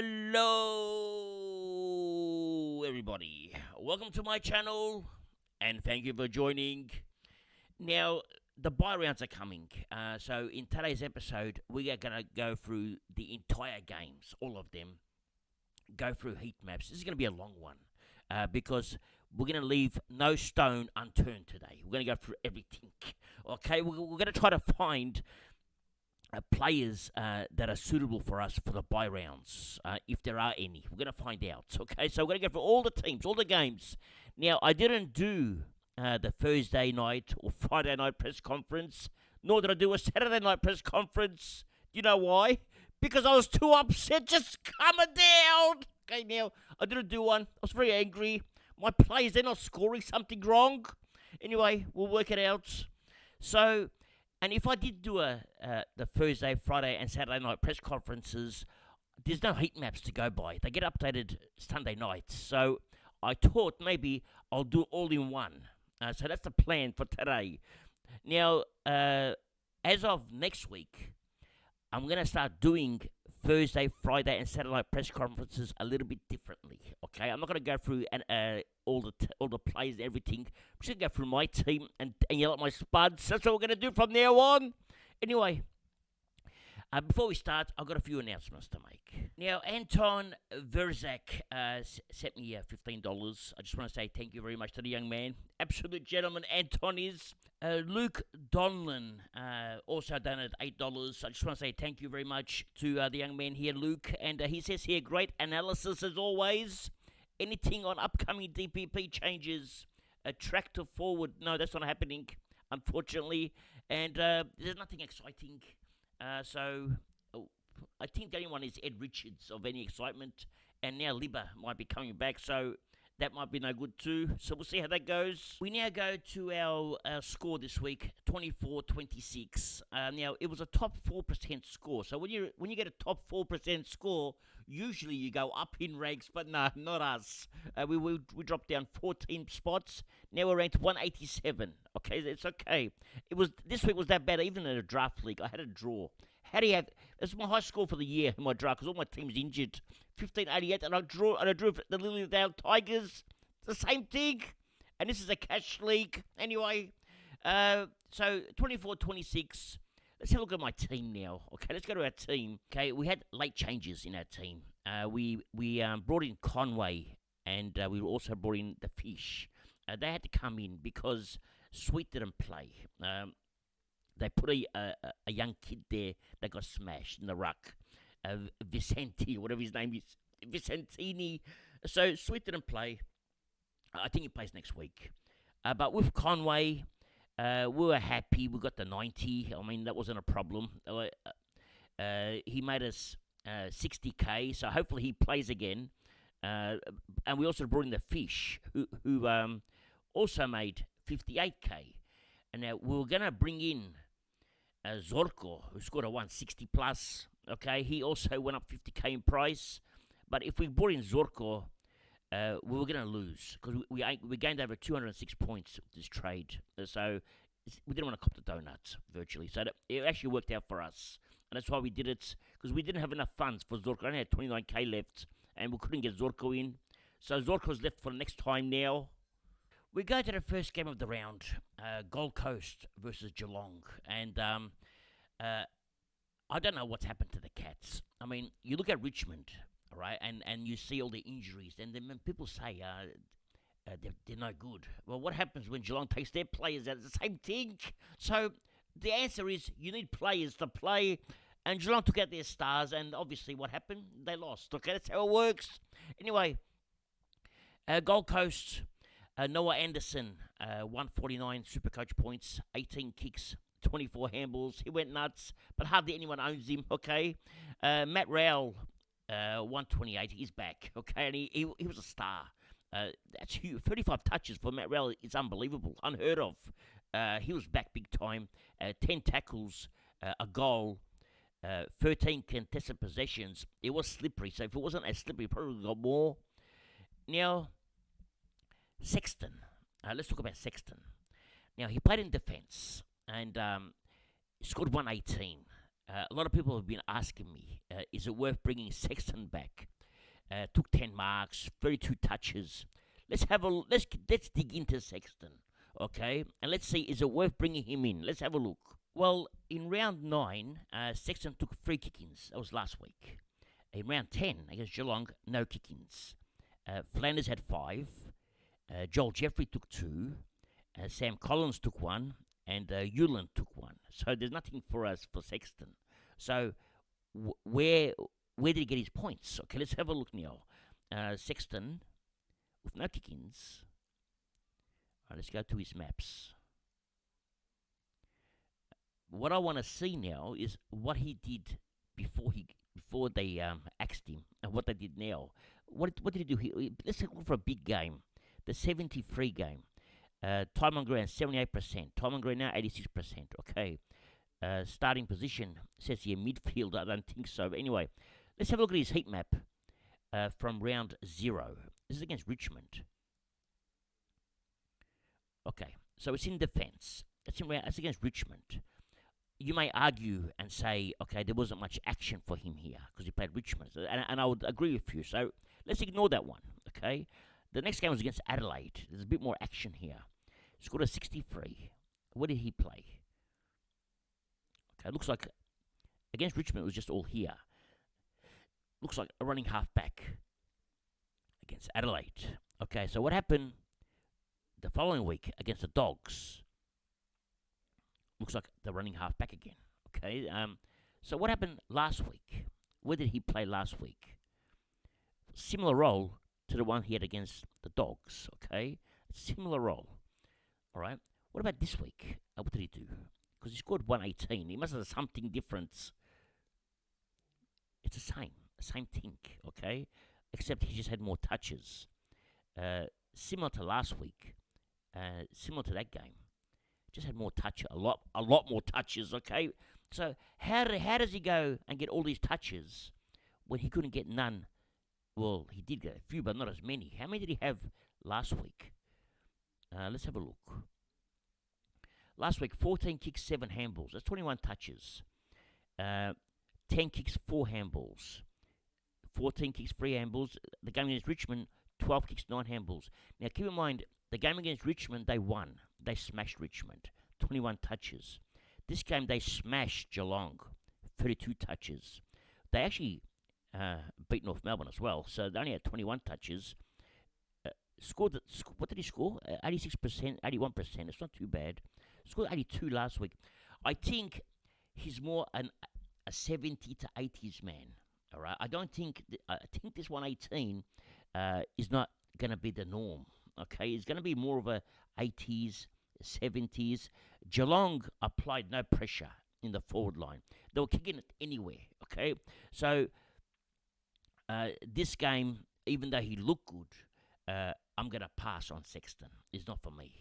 Hello, everybody. Welcome to my channel, and thank you for joining. Now, the buy rounds are coming. So, in today's episode, we are going to go through the entire games, all of them, go through heat maps. This is going to be a long one because we're going to leave no stone unturned today. We're going to go through everything. Okay, we're going to try to find players that are suitable for us for the buy rounds, if there are any. We're going to find out. Okay, so we're going to go through all the teams, all the games. Now, I didn't do the Thursday night or Friday night press conference, nor did I do a Saturday night press conference. You know why? Because I was too upset just coming down. Okay, now, I didn't do one. I was very angry. My players, they're not scoring something wrong. Anyway, we'll work it out. So, and if I did do the Thursday, Friday, and Saturday night press conferences, there's no heat maps to go by. They get updated Sunday night. So I thought maybe I'll do all in one. So that's the plan for today. Now, as of next week, I'm going to start doing Thursday, Friday, and Saturday night press conferences a little bit differently. Okay, I'm not going to go through all the players and everything. I'm just going to go through my team and yell at my spuds. That's what we're going to do from now on. Anyway, before we start, I've got a few announcements to make. Now, Anton Verzak sent me $15. I just want to say thank you very much to the young man. Absolute gentleman, Anton is. Luke Donlan also donated $8. I just want to say thank you very much to the young man here, Luke. And he says here, great analysis as always. Anything on upcoming DPP changes? Tractor forward? No, that's not happening, unfortunately. And there's nothing exciting. So I think the only one is Ed Richards of any excitement. And now Libba might be coming back. So that might be no good too. So we'll see how that goes. We now go to our score this week, 24-26. Now, it was a top 4% score. So when you get a top 4% score, usually you go up in ranks, but no, not us. We dropped down 14 spots. Now we're ranked 187. Okay, it's okay. This week was that bad. Even in a draft league, I had a draw. How do you have? It's my high score for the year in my draft because all my teams injured. 1588, and I drew the Lily Dale Tigers. It's the same thing, and this is a cash league anyway. So 24-26. Let's have a look at my team now. Okay, let's go to our team. Okay, we had late changes in our team. We brought in Conway, and we also brought in the Fish. They had to come in because Sweet didn't play. They put a young kid there that got smashed in the ruck. Vicente, whatever his name is. Vicentini. So Sweet didn't play. I think he plays next week. But with Conway, we were happy. We got the 90. I mean, that wasn't a problem. He made us 60k, so hopefully he plays again. And we also brought in the Fish, who also made 58k. And now we were going to bring in Zorko, who scored a 160 plus. Okay, he also went up 50k in price. But if we brought in Zorko, we were going to lose because we gained over 206 points with this trade. So we didn't want to cop the donuts virtually. So it actually worked out for us. And that's why we did it, because we didn't have enough funds for Zorko. I only had 29k left, and we couldn't get Zorko in. So Zorko's left for the next time now. We go to the first game of the round, Gold Coast versus Geelong. And I don't know what's happened to the Cats. I mean, you look at Richmond, all right, and you see all the injuries. And then when people say they're no good, well, what happens when Geelong takes their players out? It's the same thing. So the answer is you need players to play. And Geelong took out their stars, and obviously what happened? They lost. Okay, that's how it works. Anyway, Gold Coast... Noah Anderson, 149 Supercoach points, 18 kicks, 24 handballs. He went nuts, but hardly anyone owns him, okay? Matt Rowell, 128, he's back, okay? And he was a star. That's huge. 35 touches for Matt Rowell is unbelievable, unheard of. He was back big time. 10 tackles, a goal, 13 contested possessions. It was slippery, so if it wasn't as slippery, probably got more. Now, Sexton. Let's talk about Sexton. Now, he played in defence and scored 118. A lot of people have been asking me, is it worth bringing Sexton back? took 10 marks, 32 touches. Let's dig into Sexton, okay? And let's see, is it worth bringing him in? Let's have a look. Well, in round 9, Sexton took 3 kick-ins. That was last week. In round 10 against Geelong, no kick-ins. Flanders had 5. Joel Jeffrey took 2. Sam Collins took 1. And Hewland took 1. So there's nothing for us for Sexton. So where did he get his points? Okay, let's have a look now. Sexton with no kick-ins. Right, let's go to his maps. What I want to see now is what he did before they axed him, and what they did now. What did he do here? Let's look for a big game, the 73 game. Time on ground 78%. Time on ground now 86%. Okay. Starting position says here midfield. I don't think so. But anyway, let's have a look at his heat map from round 0. This is against Richmond. Okay, so it's in defence. It's against Richmond. You may argue and say, okay, there wasn't much action for him here because he played Richmond, and I would agree with you. So let's ignore that one. Okay, the next game was against Adelaide. There's a bit more action here. He scored a 63. Where did he play? Okay, it looks like against Richmond it was just all here. Looks like a running halfback against Adelaide. Okay, so what happened the following week against the Dogs? Looks like the running halfback again. Okay, so what happened last week? Where did he play last week? Similar role to the one he had against the Dogs. Okay, similar role. All right. What about this week? What did he do? Because he scored 118. He must have something different. It's the same thing. Okay, except he just had more touches. Similar to last week. Similar to that game. Just had more touch, a lot more touches, okay? So how does he go and get all these touches when he couldn't get none? Well, he did get a few, but not as many. How many did he have last week? Let's have a look. Last week, 14 kicks, 7 handballs. That's 21 touches. 10 kicks, 4 handballs. 14 kicks, 3 handballs. The game against Richmond, 12 kicks, 9 handballs. Now, keep in mind, the game against Richmond, they won. They smashed Richmond. 21 touches. This game, they smashed Geelong. 32 touches. They actually beat North Melbourne as well, so they only had 21 touches. What did he score? 86%, 81%. It's not too bad. Scored 82 last week. I think he's more a 70 to 80s man. All right. I think this 118 is not going to be the norm. Okay, it's going to be more of a 80s, 70s. Geelong applied no pressure in the forward line. They were kicking it anywhere. Okay, so this game, even though he looked good, I'm going to pass on Sexton. It's not for me.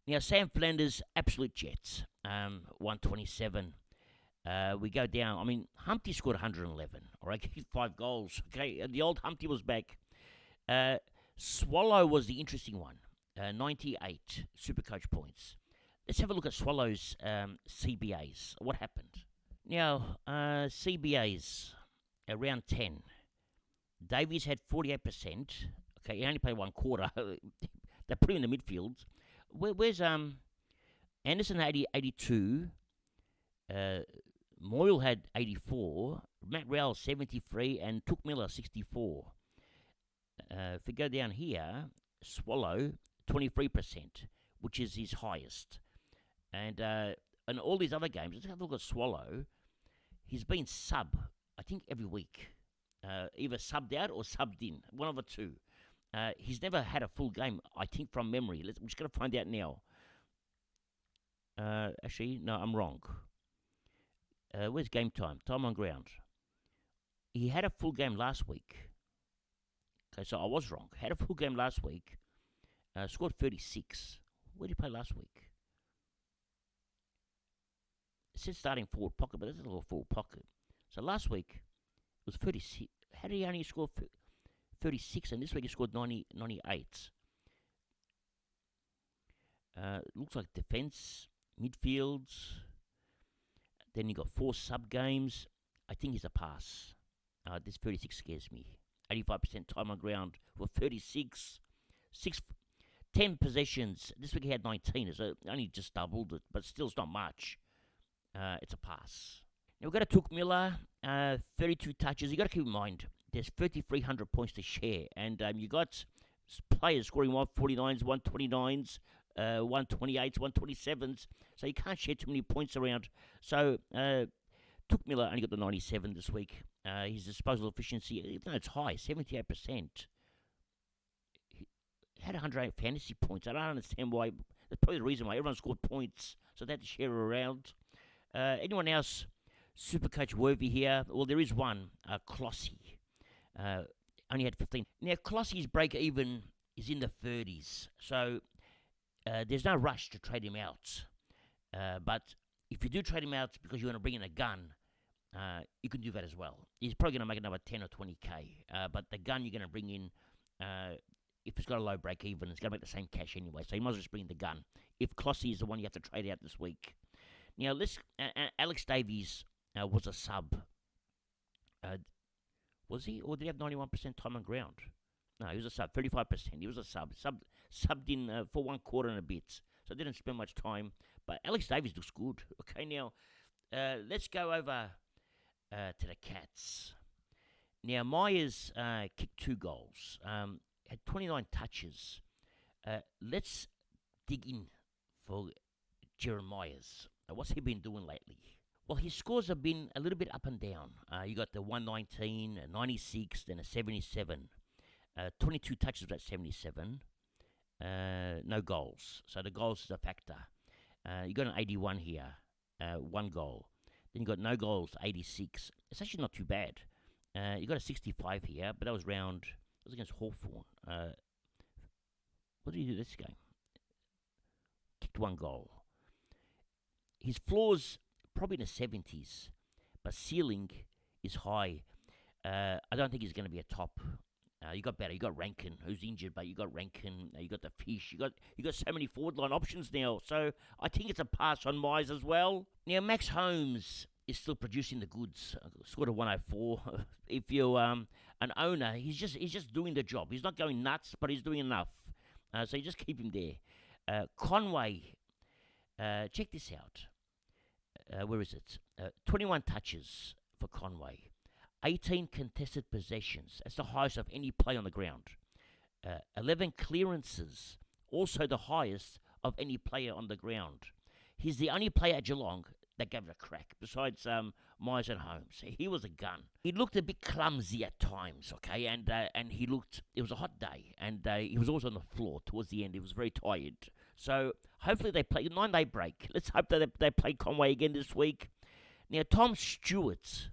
Now, Sam Flanders, absolute Jets, 127. We go down. I mean, Humpty scored 111. All right, he 5 goals. Okay, the old Humpty was back. Swallow was the interesting one. 98 Supercoach points. Let's have a look at Swallow's CBAs. What happened? Now, CBAs, around 10. Davies had 48%. Okay, he only played 1 quarter. They put him in the midfield. Where's Anderson had 82. Moyle had 84. Matt Rowell 73. And Took Miller 64. If we go down here, Swallow 23%, which is his highest. And all these other games, let's have a look at Swallow. He's been sub, I think, every week. Either subbed out or subbed in. One of the two. He's never had a full game, I think, from memory. We're just going to find out now. Actually, no, I'm wrong. Where's game time? Time on ground. He had a full game last week. Okay, so I was wrong. Had a full game last week. Scored 36. Where did he play last week? It says starting forward pocket, but that's a little forward pocket. So last week it was 36. How did he only score 36? And this week he scored 98. Looks like defense, midfields. Then you got 4 sub games. I think he's a pass. This 36 scares me. 85% time on ground with 36. 10 possessions. This week he had 19, so only just doubled it, but still it's not much. It's a pass. Now we've got a Took Miller, 32 touches. You've got to keep in mind, there's 3,300 points to share, and you got players scoring 149s, 129s, 128s, 127s, so you can't share too many points around. So Took Miller only got the 97 this week. His disposal efficiency, even though it's high, 78%. He had 108 fantasy points. I don't understand why. That's probably the reason why everyone scored points, so they had to share around. Anyone else Supercoach worthy here? Well, there is one, Clossy. Only had 15. Now, Clossy's break even is in the 30s, so there's no rush to trade him out. But if you do trade him out because you want to bring in a gun, you can do that as well. He's probably going to make another 10 or 20k, but the gun you're going to bring in, if it's got a low break even, it's going to make the same cash anyway, so you might as well just bring in the gun. If Clossy is the one you have to trade out this week. Now, Alex Davies was a sub. Was he? Or did he have 91% time on ground? No, he was a sub, 35%. He was a sub. Subbed in for 1 quarter and a bit, so didn't spend much time. But Alex Davies looks good. Okay, now, let's go over to the Cats. Now, Myers kicked 2 goals, had 29 touches. Let's dig in for Jeremiah's. What's he been doing lately? Well, his scores have been a little bit up and down. You got the 119, a 96, then a 77. 22 touches at 77. No goals. So the goals is a factor. You got an 81 here, 1 goal. Then you got no goals, 86. It's actually not too bad. You got a 65 here, but that was against Hawthorn. What did he do this game? Kicked 1 goal. His floor's probably in the 70s, but ceiling is high. I don't think he's going to be a top. You got better. You got Rankin, who's injured, but you got Rankin. You got the Fish. You got so many forward line options now. So I think it's a pass on Myers as well. Now Max Holmes is still producing the goods. Scored a 104. If you're an owner, he's just doing the job. He's not going nuts, but he's doing enough. So you just keep him there. Conway, check this out. Where is it? 21 touches for Conway. 18 contested possessions. That's the highest of any play on the ground. 11 clearances. Also the highest of any player on the ground. He's the only player at Geelong that gave it a crack, besides Myers and Holmes. He was a gun. He looked a bit clumsy at times, okay, and it was a hot day, and he was always on the floor towards the end. He was very tired. So hopefully they play 9-day break. Let's hope that they play Conway again this week. Now, Tom Stewart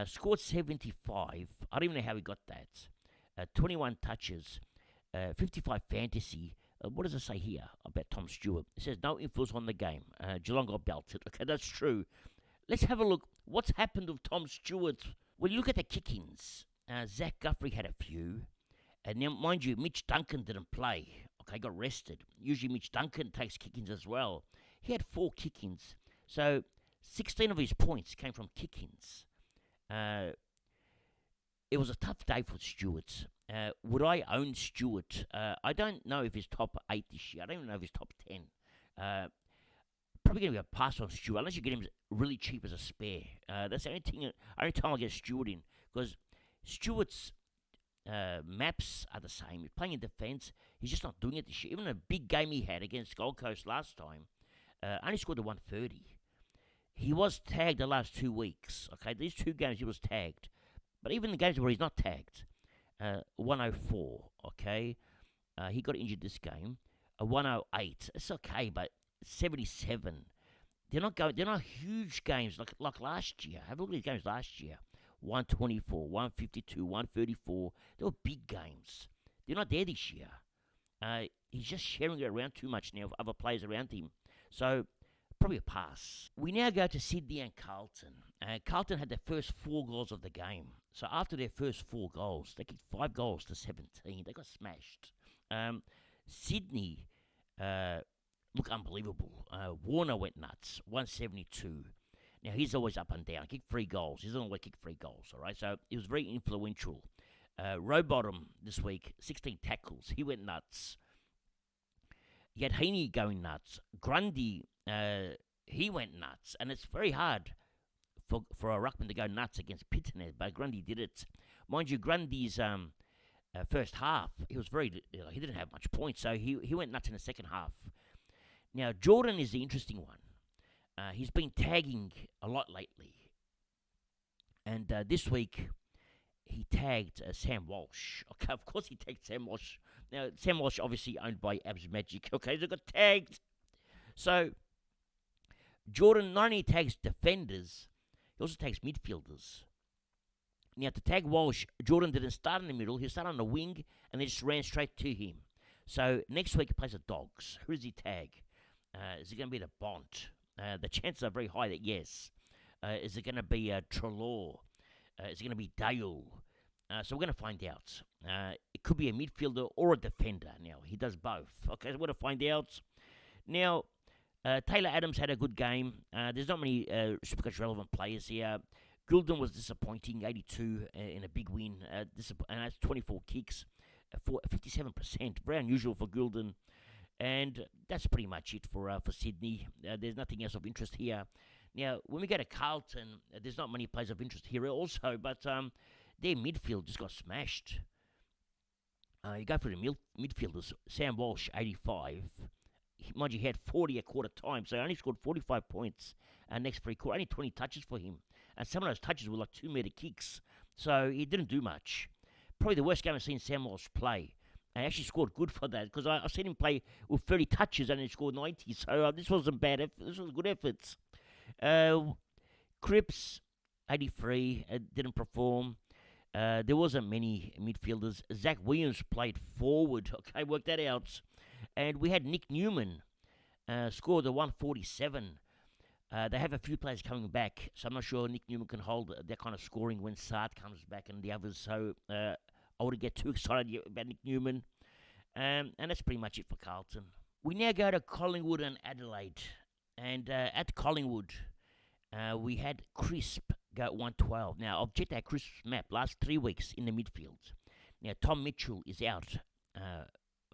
scored 75. I don't even know how he got that. 21 touches, 55 fantasy. What does it say here about Tom Stewart? It says no influence on the game. Geelong got belted. Okay, that's true. Let's have a look. What's happened with Tom Stewart? Well, you look at the kick-ins. Zach Guthrie had a few. And now, mind you, Mitch Duncan didn't play. Okay, got rested. Usually Mitch Duncan takes kick-ins as well. He had 4 kick-ins. So 16 of his points came from kick-ins. It was a tough day for Stewart. Would I own Stewart? I don't know if he's top 8 this year. I don't even know if he's top 10. Probably going to be a pass on Stewart, unless you get him really cheap as a spare. That's the only time I get Stewart in, because Stewart's maps are the same. He's playing in defence. He's just not doing it this year. Even a big game he had against Gold Coast last time, only scored a 130. He was tagged the last 2 weeks. Okay, these 2 games he was tagged. But even the games where he's not tagged, 104, okay? He got injured this game. 108. It's okay, but 77. They're not huge games like last year. Have a look at these games last year. 124, 152, 134. They were big games. They're not there this year. He's just sharing it around too much now with other players around him. So, probably a pass. We now go to Sydney and Carlton. Carlton had their first 4 goals of the game. So after their first 4 goals, they kicked 5 goals to 17. They got smashed. Sydney look unbelievable. Warner went nuts, 172. Now, he's always up and down. Kicked 3 goals. He's always kicked 3 goals, all right? So he was very influential. Rowbottom this week, 16 tackles. He went nuts. You had Heaney going nuts. Grundy, he went nuts. And it's very hard for a ruckman to go nuts against Pittonet, but Grundy did it. Mind you, Grundy's first half, he was he didn't have much points, so he went nuts in the second half. Now, Jordan is the interesting one. He's been tagging a lot lately. And this week, he tagged Sam Walsh. Okay, of course he tagged Sam Walsh. Now, Sam Walsh obviously owned by Abs Magic. Okay, they got tagged. So, Jordan not only tags defenders, he also tags midfielders. Now, to tag Walsh, Jordan didn't start in the middle. He started on the wing, and they just ran straight to him. So, next week he plays the Dogs. Who does he tag? Is it going to be the Bont? The chances are very high that yes. Is it going to be Trelaw? Is it going to be Dale? So we're going to find out. It could be a midfielder or a defender. Now, he does both. Okay, so we're going to find out. Now, Taylor Adams had a good game. There's not many Supercoach relevant players here. Gulden was disappointing, 82 in a big win. And that's 24 kicks, 57%. Very unusual for Gulden. And that's pretty much it for Sydney. There's nothing else of interest here. Now, when we go to Carlton, there's not many players of interest here also, but their midfield just got smashed. You go for the midfielders. Sam Walsh, 85. Mind you, he had 40 at quarter time, so he only scored 45 points next three quarter. Only 20 touches for him. And some of those touches were like 2-metre kicks, so he didn't do much. Probably the worst game I've seen Sam Walsh play. And actually scored good for that, because I've seen him play with 30 touches and he scored 90, so this wasn't bad. This was good efforts. Cripps, 83, didn't perform. There wasn't many midfielders. Zach Williams played forward. Okay, worked that out. And we had Nick Newman scored the 147. They have a few players coming back, so I'm not sure Nick Newman can hold that kind of scoring when Sart comes back and the others. So I wouldn't get too excited about Nick Newman. And that's pretty much it for Carlton. We now go to Collingwood and Adelaide. And at Collingwood, we had Crisp go at 112. Now, I've checked our Crisp's map last 3 weeks in the midfield. Now, Tom Mitchell is out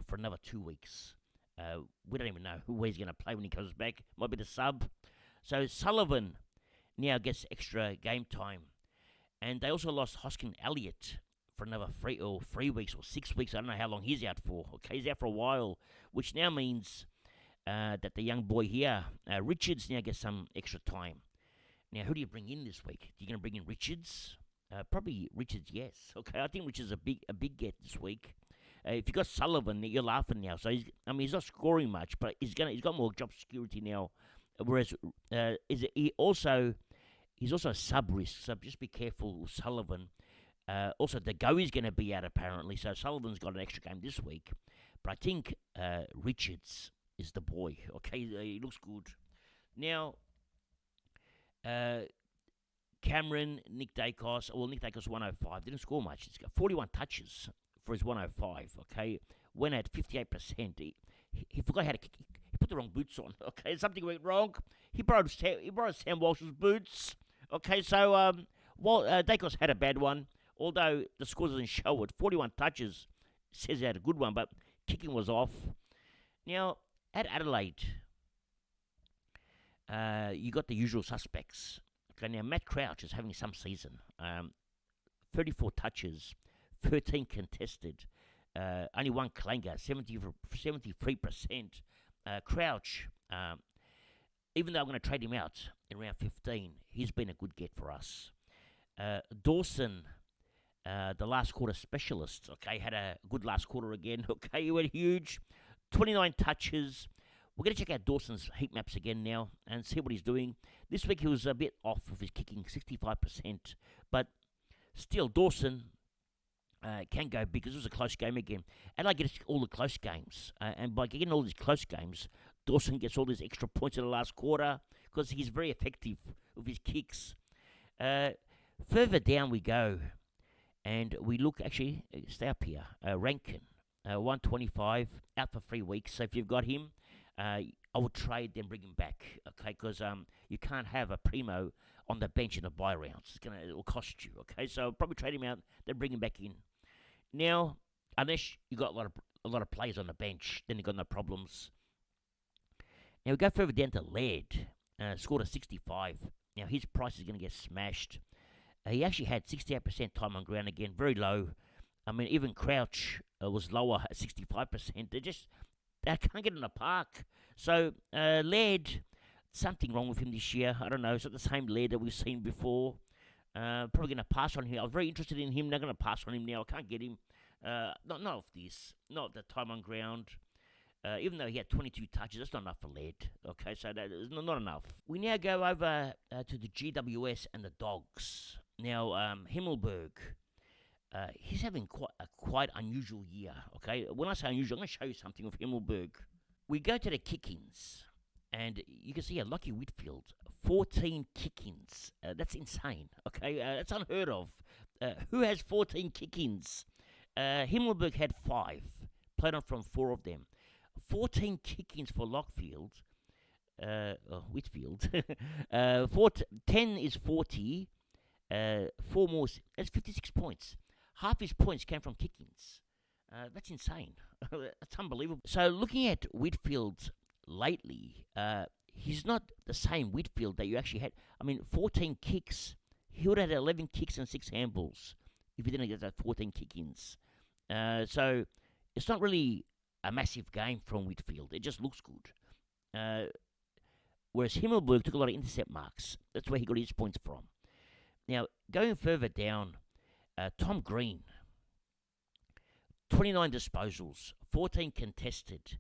for another 2 weeks. We don't even know who he's going to play when he comes back. Might be the sub. So, Sullivan now gets extra game time. And they also lost Hoskin Elliott for another 3 weeks or 6 weeks. I don't know how long he's out for. Okay, he's out for a while, which now means that the young boy here, Richards, now gets some extra time. Now, who do you bring in this week? Are you going to bring in Richards? Probably Richards, yes. Okay, I think Richards is a big get this week. If you got Sullivan, you're laughing now. So he's not scoring much, but he's got more job security now. Whereas he's also a sub risk. So just be careful with Sullivan. Also, the Goey's going to be out apparently, so Sullivan's got an extra game this week. But I think Richards is the boy. Okay, he looks good. Now, Cameron, Nick Dacos. Well, Nick Dacos 105. Didn't score much. He's got 41 touches for his 105. Okay, went at 58%. He forgot how to kick. He put the wrong boots on. Okay, something went wrong. He borrowed Sam Walsh's boots. Okay, so Dacos had a bad one. Although the score doesn't show it, 41 touches says he had a good one, but kicking was off. Now, at Adelaide, you got the usual suspects. Okay, now Matt Crouch is having some season. 34 touches, 13 contested, only one clanger, 73%. Crouch, even though I'm going to trade him out in round 15, he's been a good get for us. Dawson, the last quarter specialist, okay, had a good last quarter again. Okay, he went huge, 29 touches. We're going to check out Dawson's heat maps again now and see what he's doing. This week he was a bit off with his kicking, 65%. But still, Dawson can go big because it was a close game again. And I get all the close games. And by getting all these close games, Dawson gets all these extra points in the last quarter because he's very effective with his kicks. Further down we go. And we look, actually, stay up here. Rankin, 125, out for 3 weeks. So if you've got him, I would trade then bring him back, okay? Because you can't have a primo on the bench in the buy rounds. It will cost you, okay? So I'll probably trade him out, then bring him back in. Now, unless you got a lot of players on the bench, then you got no problems. Now we go further down to Laird, scored a 65. Now his price is going to get smashed. He actually had 68% time on ground again, very low. I mean, even Crouch was lower at 65%. They can't get in the park. So Laird, something wrong with him this year. I don't know. It's not the same Laird that we've seen before. Probably going to pass on him. I was very interested in him. They're going to pass on him now. I can't get him. Not of this. Not the time on ground. Even though he had 22 touches, that's not enough for Laird. Okay, so that is not enough. We now go over to the GWS and the Dogs. Now, Himmelberg, he's having quite unusual year. Okay, when I say unusual, I'm going to show you something of Himmelberg. We go to the kick-ins, and you can see a Lockie Whitfield, 14 kick-ins. That's insane. Okay, that's unheard of. Who has 14 kick-ins? Himmelberg had 5. Played on from 4 of them. 14 kick-ins for Whitfield. 10 is 40. 4 more. That's 56 points. Half his points came from kick-ins. That's insane. That's unbelievable. So looking at Whitfield lately, he's not the same Whitfield that you actually had. I mean, 14 kicks. He would have had 11 kicks and 6 handballs if he didn't get that 14 kick-ins. So it's not really a massive game from Whitfield. It just looks good. Whereas Himmelberg took a lot of intercept marks. That's where he got his points from. Now, going further down, Tom Green, 29 disposals, 14 contested.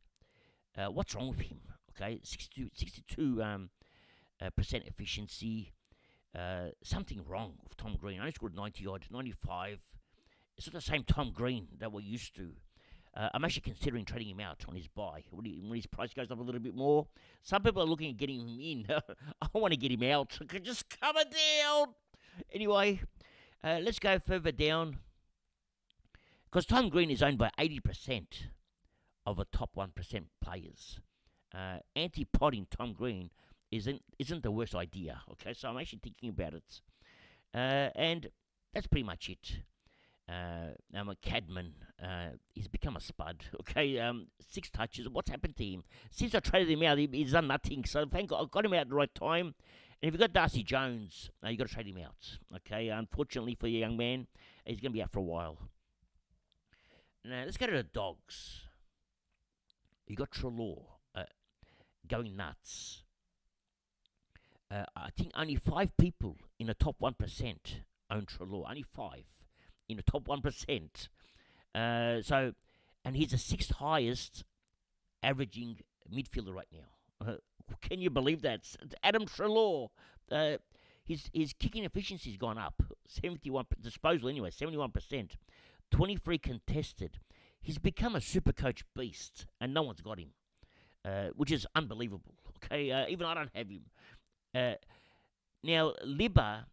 What's wrong with him? Okay, 62 percent efficiency. Something wrong with Tom Green. I only scored 90 odd, 95. It's not the same Tom Green that we're used to. I'm actually considering trading him out on his buy when his price goes up a little bit more. Some people are looking at getting him in. I want to get him out. Just come it down. Anyway, let's go further down. Because Tom Green is owned by 80% of the top 1% players. Anti-potting Tom Green isn't the worst idea. Okay, so I'm actually thinking about it. And that's pretty much it. Now Cadman, he's become a spud. Okay, 6 touches. What's happened to him since I traded him out? He's done nothing. So thank God I got him out at the right time. And if you've got Darcy Jones, you got to trade him out. Okay, unfortunately for the young man, he's going to be out for a while. Now let's go to the Dogs. You got Treloar going nuts. I think only 5 people in the top 1% own Treloar. Only 5 in the top 1%. And he's the 6th highest averaging midfielder right now. Can you believe that? Adam Treloar. His kicking efficiency's gone up. 71 disposal anyway, 71%. 23 contested. He's become a Supercoach beast, and no one's got him, which is unbelievable. Okay, even I don't have him. Now Libba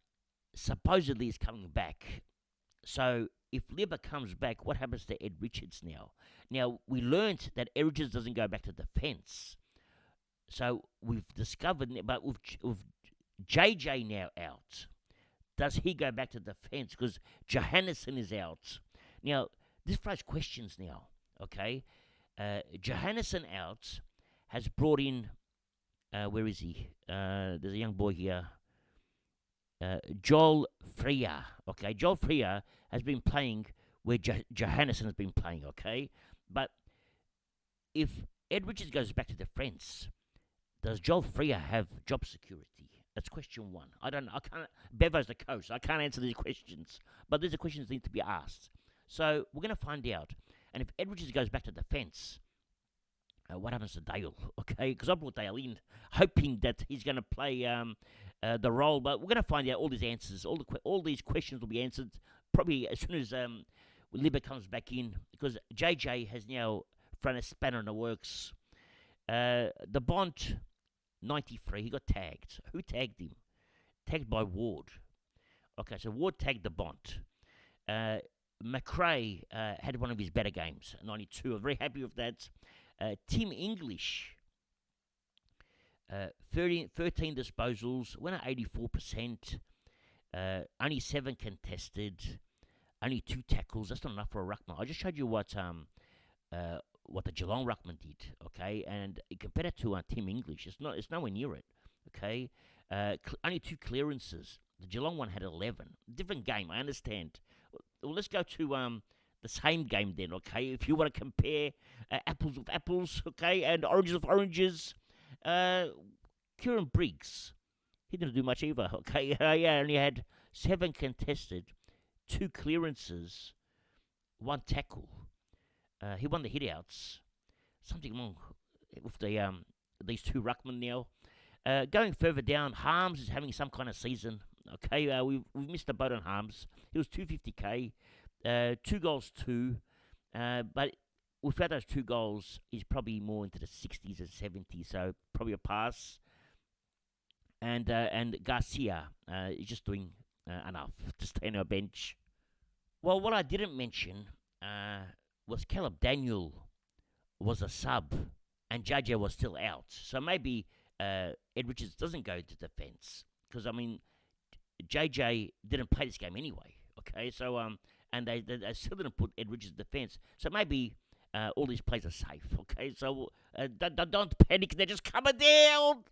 supposedly is coming back. So if Libba comes back, what happens to Ed Richards now? Now, we learnt that Ed Richards doesn't go back to defence. So we've discovered, but with JJ now out, does he go back to defence? Because Johannesson is out. Now, this throws questions now, okay? Johannesson out has brought in, where is he? There's a young boy here. Joel Freya, okay? Joel Freya has been playing where Johannesson has been playing, okay? But if Ed Richards goes back to the French, does Joel Freya have job security? That's question 1. I can't, Bevo's the coach, so I can't answer these questions. But these are questions that need to be asked. So we're going to find out. And if Ed Richards goes back to defence, what happens to Dale, okay? Because I brought Dale in hoping that he's going to play the role, but we're going to find out all these answers. All these questions will be answered probably as soon as Libba comes back in, because JJ has now thrown a spanner in the works. The Bont, 93, he got tagged. Who tagged him? Tagged by Ward. Okay, so Ward tagged the Bont. McRae had one of his better games, 92. I'm very happy with that. Tim English, 13 disposals, went at 84%, only 7 contested, only 2 tackles. That's not enough for a ruckman. I just showed you what the Geelong ruckman did, okay? And compared it to Tim English, it's nowhere near it, okay? Only 2 clearances. The Geelong one had 11. Different game, I understand. Well, let's go to the same game then, okay? If you want to compare apples with apples, okay, and oranges with oranges, Kieran Briggs, he didn't do much either, okay? Yeah, only had 7 contested, 2 clearances, 1 tackle. He won the hitouts. Something wrong with these 2 ruckmen now. Going further down, Harms is having some kind of season. Okay, we've missed the boat on Harms. He was 250k, 2 goals, 2. But without those 2 goals, he's probably more into the 60s and 70s, so probably a pass. And Garcia is just doing enough to stay on our bench. Well, what I didn't mention was Caleb Daniel was a sub, and JJ was still out. So maybe Ed Richards doesn't go to defence because I mean JJ didn't play this game anyway. Okay, so and they still didn't put Ed Richards in defence. So maybe all these plays are safe. Okay, so don't panic. They're just coming down.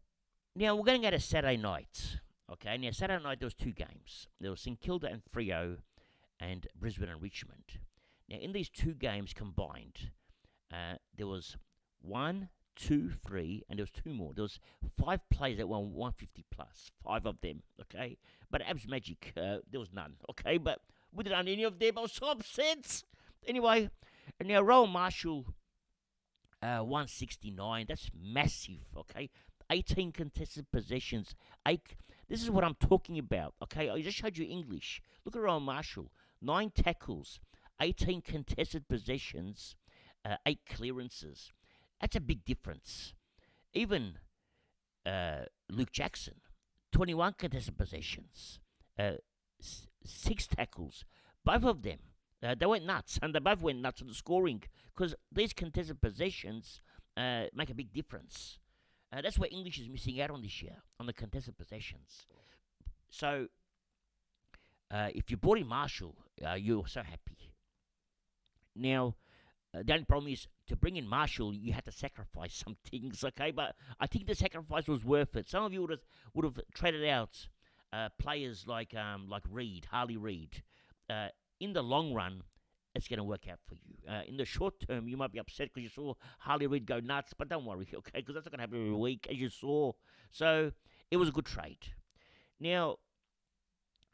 Now we're going to go to Saturday night. Okay, now Saturday night there was 2 games. There was St Kilda and Freo, and Brisbane and Richmond. Now in these 2 games combined, there was 1, 2, 3, and there was 2 more. There was 5 players that won 150 plus, 5 of them. Okay, but Abs Magic, there was none. Okay, but we didn't own any of them. I was so upset. Anyway, and now Rowan Marshall, 169. That's massive. Okay. 18 contested possessions. This is what I'm talking about, okay? I just showed you English. Look at Rowan Marshall. 9 tackles, 18 contested possessions, 8 clearances. That's a big difference. Even Luke Jackson, 21 contested possessions, 6 tackles. Both of them, they went nuts, and they both went nuts on the scoring because these contested possessions make a big difference. That's where English is missing out on this year, on the contested possessions. So, if you brought in Marshall, you're so happy. Now, the only problem is, to bring in Marshall, you had to sacrifice some things, okay? But I think the sacrifice was worth it. Some of you would have traded out players like Reed, Harley Reed. In the long run, it's going to work out for you. In the short term, you might be upset because you saw Harley Reid go nuts, but don't worry, okay, because that's not going to happen every week, as you saw. So, it was a good trade. Now,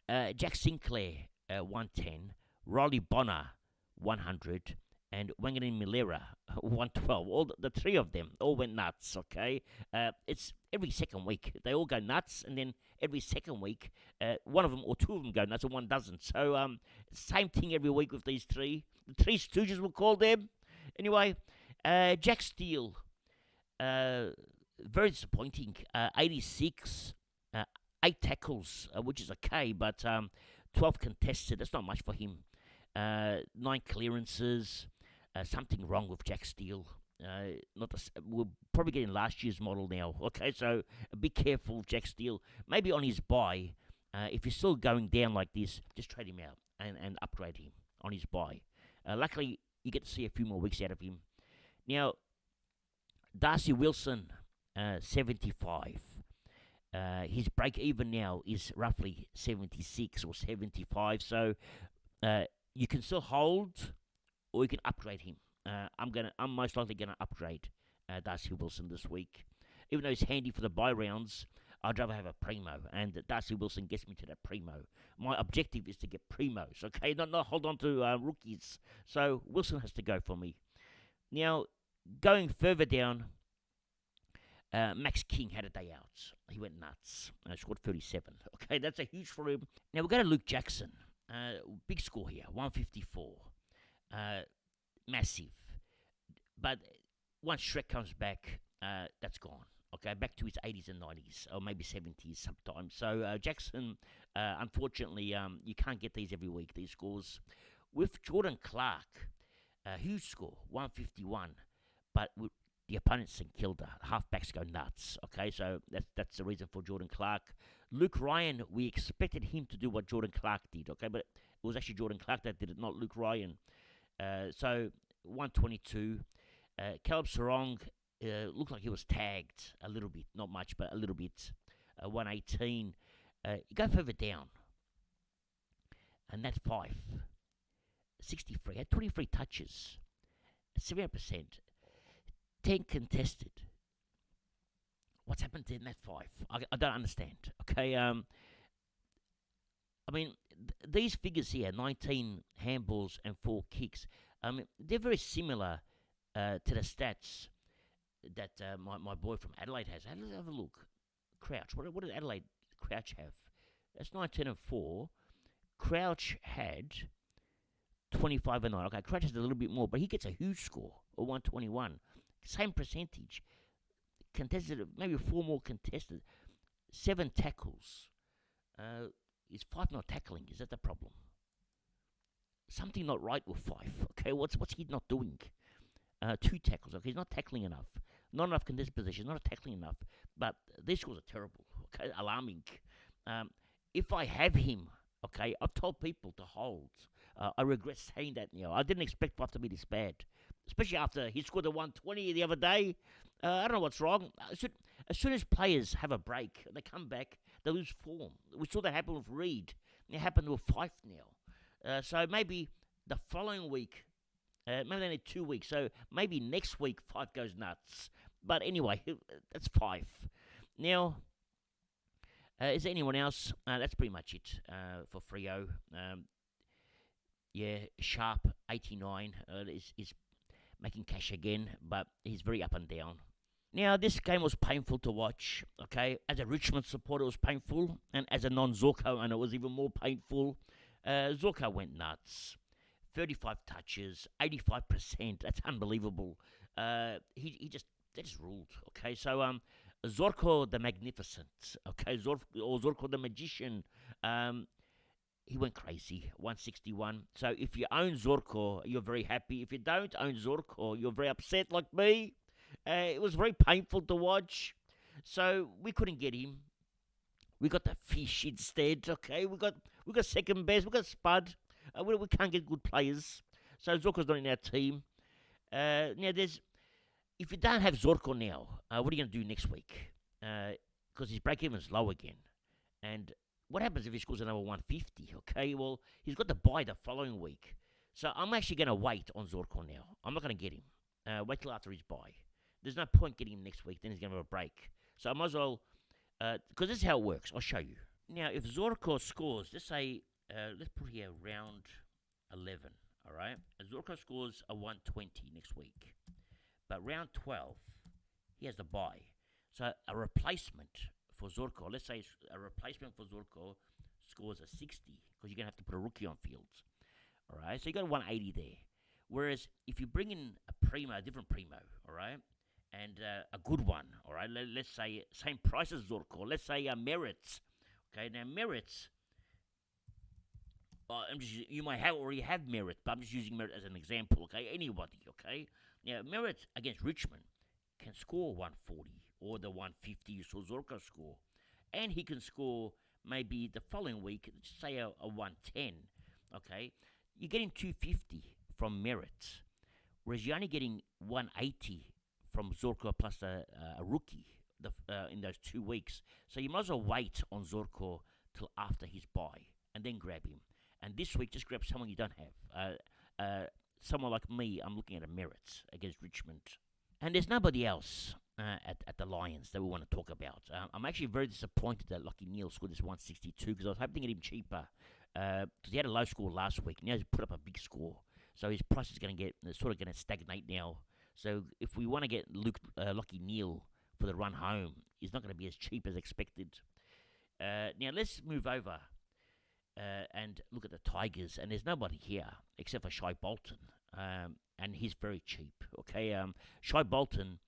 Jack Sinclair, 110, Riley Bonner, 100, and Wangan Milera, 112. All the 3 of them all went nuts, okay? It's every second week. They all go nuts, and then every second week, one of them or 2 of them go nuts and one doesn't. So, same thing every week with these 3. The 3 Stooges, we'll call them. Anyway, Jack Steele, very disappointing. 86, 8 tackles, which is okay, but 12 contested. That's not much for him. 9 clearances. Something wrong with Jack Steele. We're probably getting last year's model now. Okay, so be careful, Jack Steele. Maybe on his buy, if you're still going down like this, just trade him out and upgrade him on his buy. Luckily, you get to see a few more weeks out of him. Now, Darcy Wilson, 75. His break even now is roughly 76 or 75. So you can still hold, or you can upgrade him. I'm most likely gonna upgrade Darcy Wilson this week, even though he's handy for the bye rounds. I'd rather have a primo, and Darcy Wilson gets me to that primo. My objective is to get primos, okay? Not hold on to rookies. So Wilson has to go for me. Now, going further down, Max King had a day out. He went nuts. Scored 37. Okay, that's a huge for him. Now we'll go to Luke Jackson. Big score here, 154. Massive. But once Shrek comes back, that's gone. Okay, back to his 80s and 90s, or maybe 70s sometimes. So Jackson, unfortunately, you can't get these every week, these scores. With Jordan Clark, huge score, 151. But the opponent's St Kilda. Halfbacks go nuts. Okay, so that's the reason for Jordan Clark. Luke Ryan, we expected him to do what Jordan Clark did. Okay, but it was actually Jordan Clark that did it, not Luke Ryan. So 122. Caleb Sarong looked like he was tagged a little bit, not much, but a little bit. 118. You go further down, and that's 5. 63. Had 23 touches, 78%, 10 contested. What's happened in that 5? I don't understand. Okay, I mean, these figures here, 19 handballs and 4 kicks, they're very similar to the stats that my boy from Adelaide has. Let's have a look. Crouch. What did Adelaide Crouch have? That's 19 and 4. Crouch had 25 and 9. Okay, Crouch has a little bit more, but he gets a huge score, a 121. Same percentage. Contested, maybe 4 more contested. 7 tackles. Is 5 not tackling? Is that the problem? Something not right with 5. Okay, what's he not doing? 2 tackles. Okay, he's not tackling enough. Not enough contested positions. Not tackling enough. But these scores are terrible. Okay, alarming. If I have him, okay, I've told people to hold. I regret saying that now. I didn't expect 5 to be this bad, especially after he scored a 120 the other day. I don't know what's wrong. As soon as players have a break, they come back, they lose form. We saw that happen with Reed. It happened with Fife now. So maybe the following week, maybe they need 2 weeks. So maybe next week, Fife goes nuts. But anyway, that's Fife. Now, is there anyone else? That's pretty much it for Freo. Sharp, 89, is making cash again, but he's very up and down. Now, this game was painful to watch, okay? As a Richmond supporter, it was painful, and as a non-Zorko owner, it was even more painful. Zorko went nuts. 35 touches, 85%. That's unbelievable. They just ruled, okay? So, Zorko the Magnificent, okay? Zorko the Magician, he went crazy, 161. So if you own Zorko, you're very happy. If you don't own Zorko, you're very upset like me. It was very painful to watch. So we couldn't get him. We got the fish instead, okay? We got second best. We got Spud. We can't get good players. So Zorko's not in our team. Now if you don't have Zorko now, what are you going to do next week? Because his break-even's low again. And what happens if he scores another 150? Okay, well, he's got to buy the following week. So I'm actually going to wait on Zorko now. I'm not going to get him. Wait till after his buy. There's no point getting him next week. Then he's going to have a break. So I might as well, because this is how it works. I'll show you. Now, if Zorko scores, let's say, let's put here round 11, all right? Zorko scores a 120 next week. But round 12, he has the buy. So a replacement for Zorko, let's say a replacement for Zorko scores a 60, because you're going to have to put a rookie on field. All right, so you got 180 there. Whereas if you bring in a different primo, all right, and a good one, all right, let's say same price as Zorko, let's say Merits. Okay, now Merits, you might already have Merit, but I'm just using Merit as an example, okay, anybody, okay. Now Merit against Richmond can score 140 or the 150 you saw Zorko score. And he can score maybe the following week, say a 110, okay? You're getting 250 from Merit, whereas you're only getting 180 from Zorko plus a rookie in those 2 weeks. So you might as well wait on Zorko till after his buy and then grab him. And this week, just grab someone you don't have. Someone like me, I'm looking at a Merit against Richmond. And there's nobody else at the Lions that we want to talk about. I'm actually very disappointed that Lachie Neale scored this 162 because I was hoping to get him cheaper. Because he had a low score last week. Now he's put up a big score. So his price is going to get sort of going to stagnate now. So if we want to get Lachie Neale for the run home, he's not going to be as cheap as expected. Now let's move over and look at the Tigers. And there's nobody here except for Shai Bolton. And he's very cheap, okay? Shai Bolton,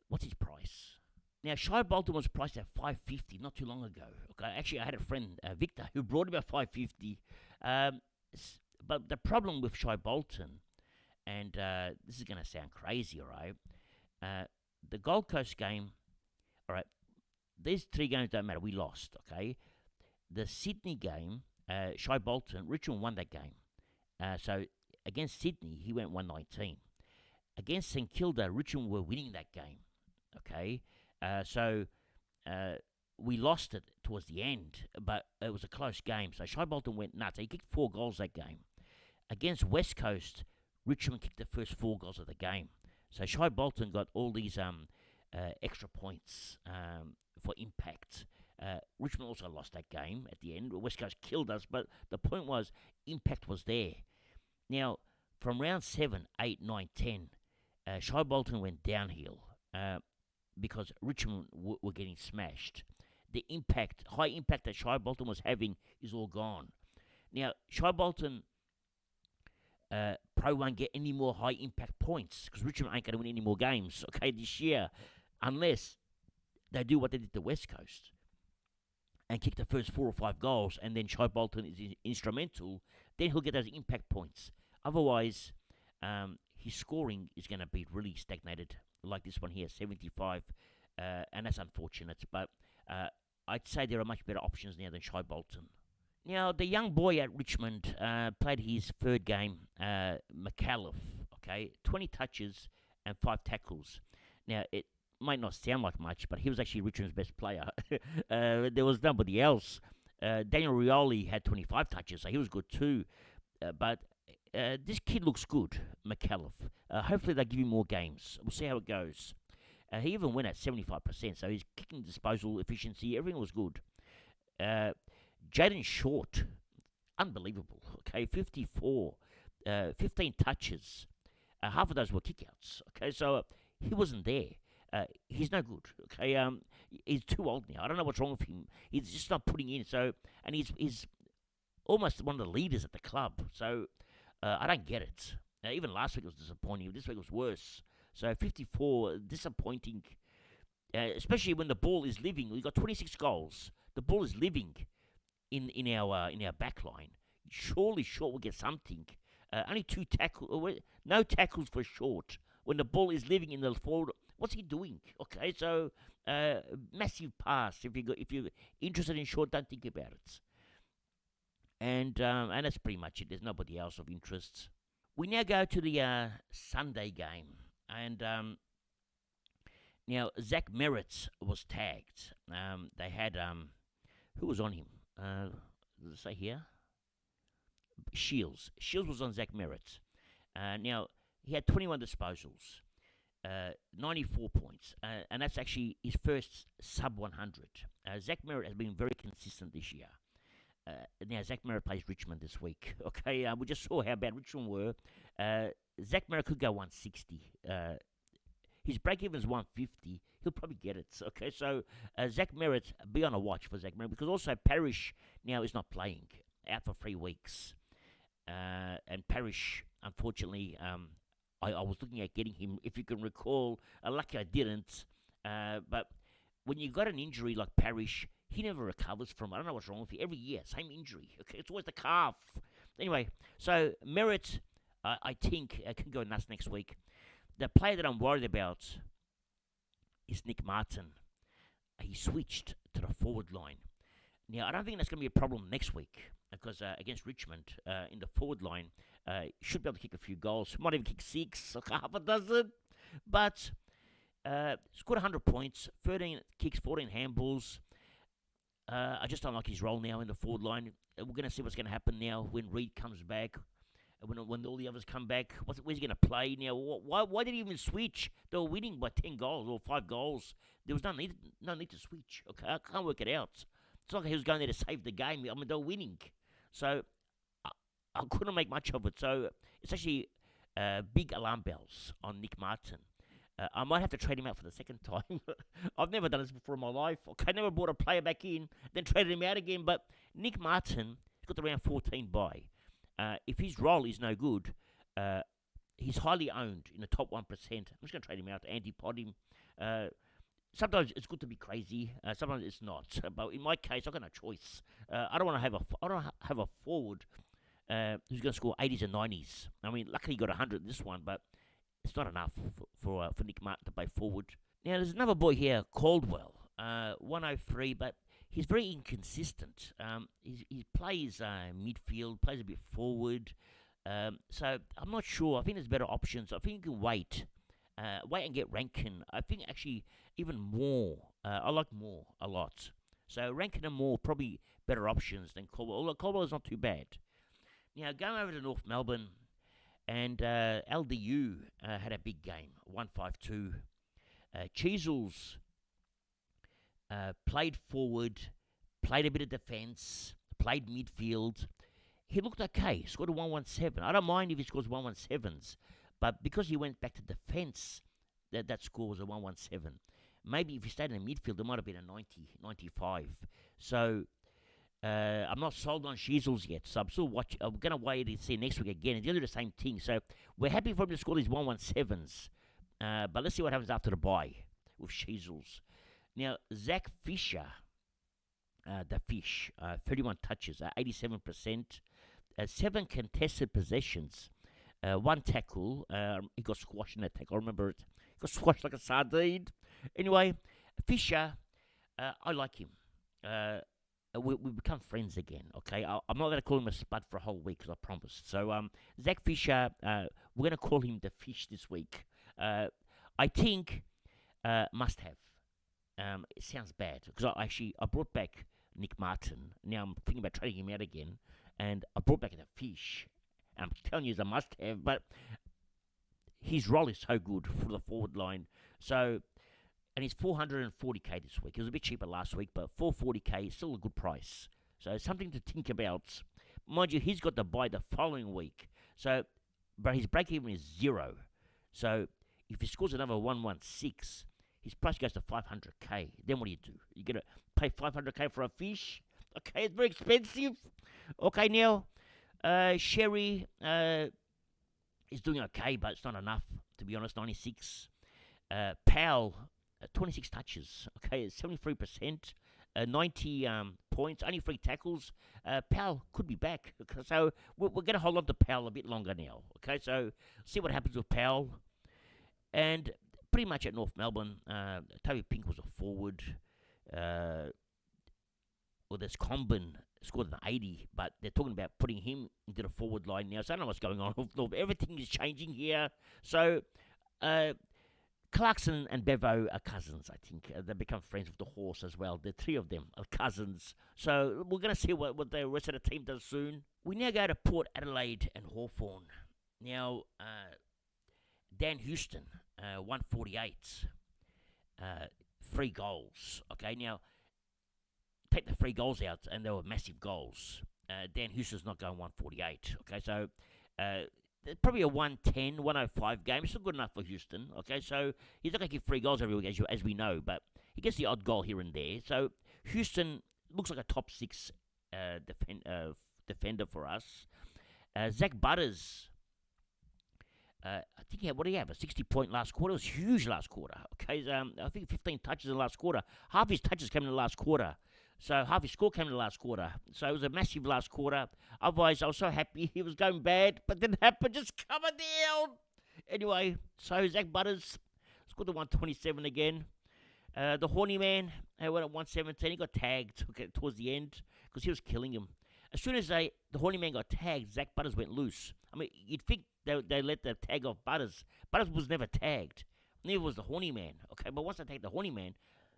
what's his price? Now, Shai Bolton was priced at $550 not too long ago. Okay, actually, I had a friend, Victor, who brought him at $550. But the problem with Shai Bolton, and this is going to sound crazy, all right? The Gold Coast game, all right, these 3 games don't matter. We lost, okay? The Sydney game, Shy Bolton, Richmond won that game. So against Sydney, he went 119. Against St Kilda, Richmond were winning that game, okay? So we lost it towards the end, but it was a close game. So Shy Bolton went nuts. He kicked 4 goals that game. Against West Coast, Richmond kicked the first 4 goals of the game. So Shy Bolton got all these extra points for impact. Richmond also lost that game at the end. West Coast killed us, but the point was impact was there. Now, from round 7, 8, 9, 10, Shy Bolton went downhill because Richmond were getting smashed. The high impact that Shy Bolton was having is all gone. Now, Shy Bolton probably won't get any more high impact points because Richmond ain't going to win any more games, okay, this year, unless they do what they did to West Coast and kick the first 4 or 5 goals, and then Shy Bolton is instrumental, then he'll get those impact points. Otherwise, his scoring is going to be really stagnated, like this one here, 75, and that's unfortunate. But I'd say there are much better options now than Shy Bolton. Now, the young boy at Richmond played his 3rd game, McAuliffe, okay, 20 touches and 5 tackles. Now, it might not sound like much, but he was actually Richmond's best player. There was nobody else. Daniel Rioli had 25 touches, so he was good too. But this kid looks good, McAuliffe. Hopefully they'll give him more games. We'll see how it goes. He even went at 75%, so his kicking disposal efficiency, everything was good. Jaden Short, unbelievable. Okay, 54, 15 touches. Half of those were kickouts. Okay, so he wasn't there. He's no good. Okay, he's too old now. I don't know what's wrong with him. He's just not putting in. So, and he's almost one of the leaders at the club. So, I don't get it. Even last week was disappointing. This week was worse. So, 54, disappointing. Especially when the ball is living. We got 26 goals. The ball is living in our back line. Surely Short will get something. Only 2 tackles. No tackles for Short. When the ball is living in the forward, what's he doing? Okay, so massive pass. If you're interested in Short, don't think about it. And that's pretty much it. There's nobody else of interest. We now go to the Sunday game, and now Zach Merritt was tagged. They had who was on him? Does it say here? Shields. Shields was on Zach Merritt. Now he had 21 disposals. 94 points, and that's actually his first sub 100. Zach Merritt has been very consistent this year. Now, Zach Merritt plays Richmond this week. Okay, we just saw how bad Richmond were. Zach Merritt could go 160. His break-even is 150. He'll probably get it. Okay, so Zach Merritt, be on a watch for Zach Merritt, because also Parrish now is not playing, out for 3 weeks. And Parrish, unfortunately, I was looking at getting him, if you can recall. Lucky I didn't. But when you got an injury like Parrish, he never recovers from it. I don't know what's wrong with him. Every year, same injury. Okay, it's always the calf. Anyway, so Merritt, I think, can go nuts next week. The player that I'm worried about is Nick Martin. He switched to the forward line. Now, I don't think that's going to be a problem next week, because against Richmond, in the forward line, should be able to kick a few goals. Might even kick 6 or half a dozen. But scored 100 points, 13 kicks, 14 handballs. I just don't like his role now in the forward line. We're going to see what's going to happen now when Reid comes back. When all the others come back, where's he going to play now? Why did he even switch? They were winning by 10 goals or 5 goals. There was no need to switch. Okay, I can't work it out. It's not like he was going there to save the game. I mean, they were winning. So I couldn't make much of it. So it's actually big alarm bells on Nick Martin. I might have to trade him out for the second time. I've never done this before in my life. Okay, I never brought a player back in, then traded him out again. But Nick Martin got the round 14 bye. If his role is no good, he's highly owned in the top 1%. I'm just going to trade him out to anti-pod him. Sometimes it's good to be crazy. Sometimes it's not. But in my case, I've got no choice. I don't want to have a forward who's going to score 80s and 90s. I mean, luckily he got 100 in this one, but It's not enough for Nick Martin to play forward. Now, there's another boy here, Caldwell, 103, but he's very inconsistent. He plays midfield, plays a bit forward. So I'm not sure. I think there's better options. I think you can wait. Wait and get Rankin. I think actually even more. I like more a lot. So Rankin and Moore probably better options than Caldwell. Although Caldwell is not too bad. Now going over to North Melbourne, and LDU had a big game, 152. Cheezels played forward, played a bit of defence, played midfield. He looked okay, scored a 117. I don't mind if he scores 117s, but because he went back to defence, that score was a 117. Maybe if he stayed in the midfield, it might have been a 90, 95. So I'm not sold on Sheasels yet, so I'm going to wait and see next week again. He's going to do the same thing. So we're happy for him to score these 117s, but let's see what happens after the bye with Sheasels. Now, Zach Fisher, the Fish, 31 touches, 87%, 7 contested possessions, 1 tackle. He got squashed in that tackle. I remember it. He got squashed like a sardine. Anyway, Fisher, I like him. We become friends again, okay? I'm not going to call him a spud for a whole week, because I promised. So, Zach Fisher, we're going to call him the Fish this week. I think must have. It sounds bad, because I brought back Nick Martin. Now I'm thinking about trading him out again, and I brought back the Fish. I'm telling you, it's a must have, but his role is so good for the forward line. So, and he's 440k this week. It was a bit cheaper last week, but 440k is still a good price. So it's something to think about. Mind you, he's got the bye the following week. So, but his break even is 0. So if he scores another 116, his price goes to 500k. Then what do? You're going to pay 500k for a Fish? Okay, it's very expensive. Okay, now, Sherry is doing okay, but it's not enough, to be honest, 96. Powell, 26 touches, okay, 73%, 90 points, only 3 tackles. Powell could be back, so we're going to hold on to Powell a bit longer now, okay, so see what happens with Powell. And pretty much at North Melbourne, Toby Pink was a forward. Well, there's Combin scored an 80, but they're talking about putting him into the forward line now, so I don't know what's going on. Everything is changing here. So, Clarkson and Bevo are cousins, I think. They become friends with the horse as well. The 3 of them are cousins. So we're going to see what the rest of the team does soon. We now go to Port Adelaide and Hawthorn. Now, Dan Houston, 148. 3 goals. Okay, now, take the 3 goals out, and they were massive goals. Dan Houston's not going 148. Okay, so probably a 110, 105 game. It's still good enough for Houston. Okay, so he's not going to give 3 goals every week, as we know, but he gets the odd goal here and there. So Houston looks like a top 6 defender for us. Zach Butters, I think, what do you have? A 60-point last quarter. It was huge last quarter. Okay, I think 15 touches in the last quarter. Half his touches came in the last quarter. So half his score came in the last quarter. So it was a massive last quarter. Otherwise, I was so happy he was going bad, but didn't happen. Just coming down. Anyway, so Zach Butters scored the 127 again. The Horny Man went at 117. He got tagged towards the end because he was killing him. As soon as the Horny Man got tagged, Zach Butters went loose. I mean, you'd think they let the tag off Butters. Butters was never tagged. Neither was the Horny Man. Okay, but once they tagged the Horny Man,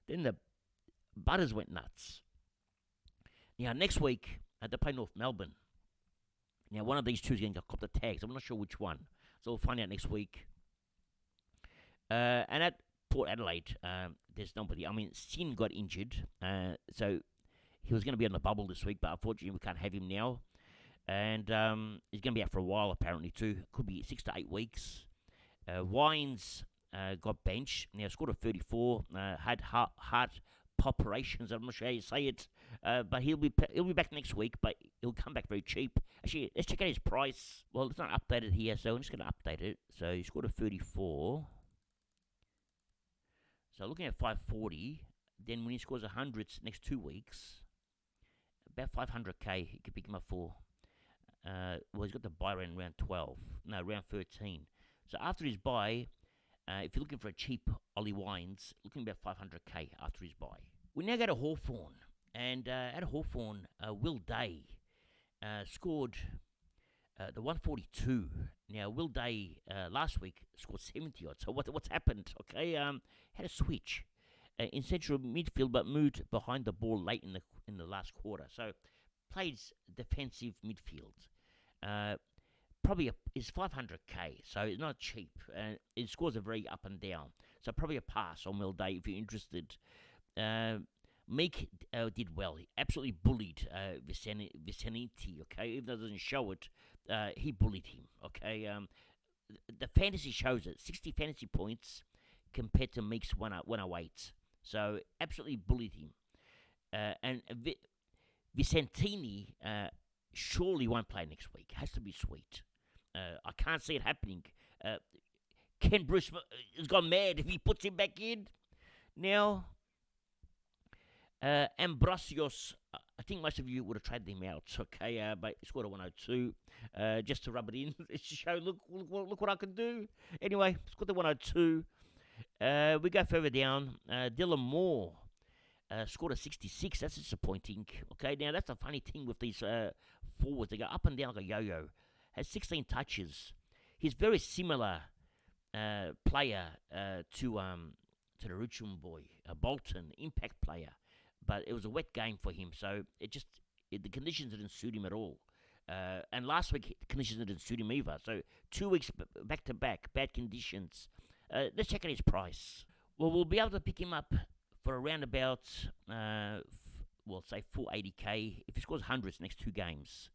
then the Butters went nuts. Now, next week, they play North Melbourne. Now, one of these two is going to cop the tags. I'm not sure which one. So we'll find out next week. And at Port Adelaide, there's nobody. I mean, Sin got injured. So he was going to be on the bubble this week, but unfortunately we can't have him now. And he's going to be out for a while, apparently, too. Could be 6 to 8 weeks. Wines got benched. Now, scored a 34. Had heart palpitations. I'm not sure how you say it. But he'll be back next week, but he'll come back very cheap. Actually, let's check out his price. Well, it's not updated here, so I'm just going to update it. So he scored a 34. So looking at 540, then when he scores 100 next 2 weeks, about 500k, you could pick him up for. Well, he's got the buy round 12. No, round 13. So after his bye, if you're looking for a cheap Ollie Wines, looking about 500k after his bye. We now go to Hawthorn, and at Hawthorn, Will Day scored the 142. Now, Will Day last week scored 70 odd. So what's happened? Okay, had a switch in central midfield, but moved behind the ball late in the last quarter. So plays defensive midfield. Probably is 500k, so it's not cheap. It scores are very up and down. So probably a pass on Will Day if you're interested. Meek did well. He absolutely bullied Vicinity, okay? Even though it doesn't show it, he bullied him, okay? The fantasy shows it. 60 fantasy points compared to Meek's 108. So absolutely bullied him. And Vicentini surely won't play next week. Has to be Sweet. I can't see it happening. Ken Bruce has gone mad if he puts him back in. Now, Ambrosios, I think most of you would have traded him out, okay? But he scored a 102 just to rub it in. It's to show, look what I can do. Anyway, scored the 102. We go further down. Dylan Moore scored a 66. That's disappointing. Okay, now that's a funny thing with these forwards. They go up and down like a yo-yo. Has 16 touches. He's very similar player to the Richmond boy, Bolton, impact player. But it was a wet game for him, so the conditions didn't suit him at all. And last week, the conditions didn't suit him either. So 2 weeks back to back, bad conditions. Let's check out his price. Well, we'll be able to pick him up for around about, say 480k. If he scores hundreds next 2 games,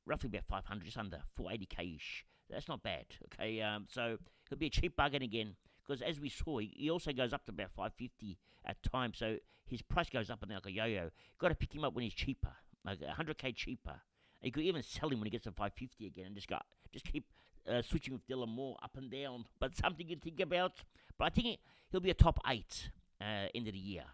roughly about 500, just under 480k-ish. That's not bad, okay? So he'll be a cheap bargain again, because as we saw, he also goes up to about 550 at times, so his price goes up and down like a yo-yo. Got to pick him up when he's cheaper, like 100k cheaper. You could even sell him when he gets to 550 again, and just keep switching with Dylan Moore up and down. But something to think about. But I think he'll be a top 8 end of the year.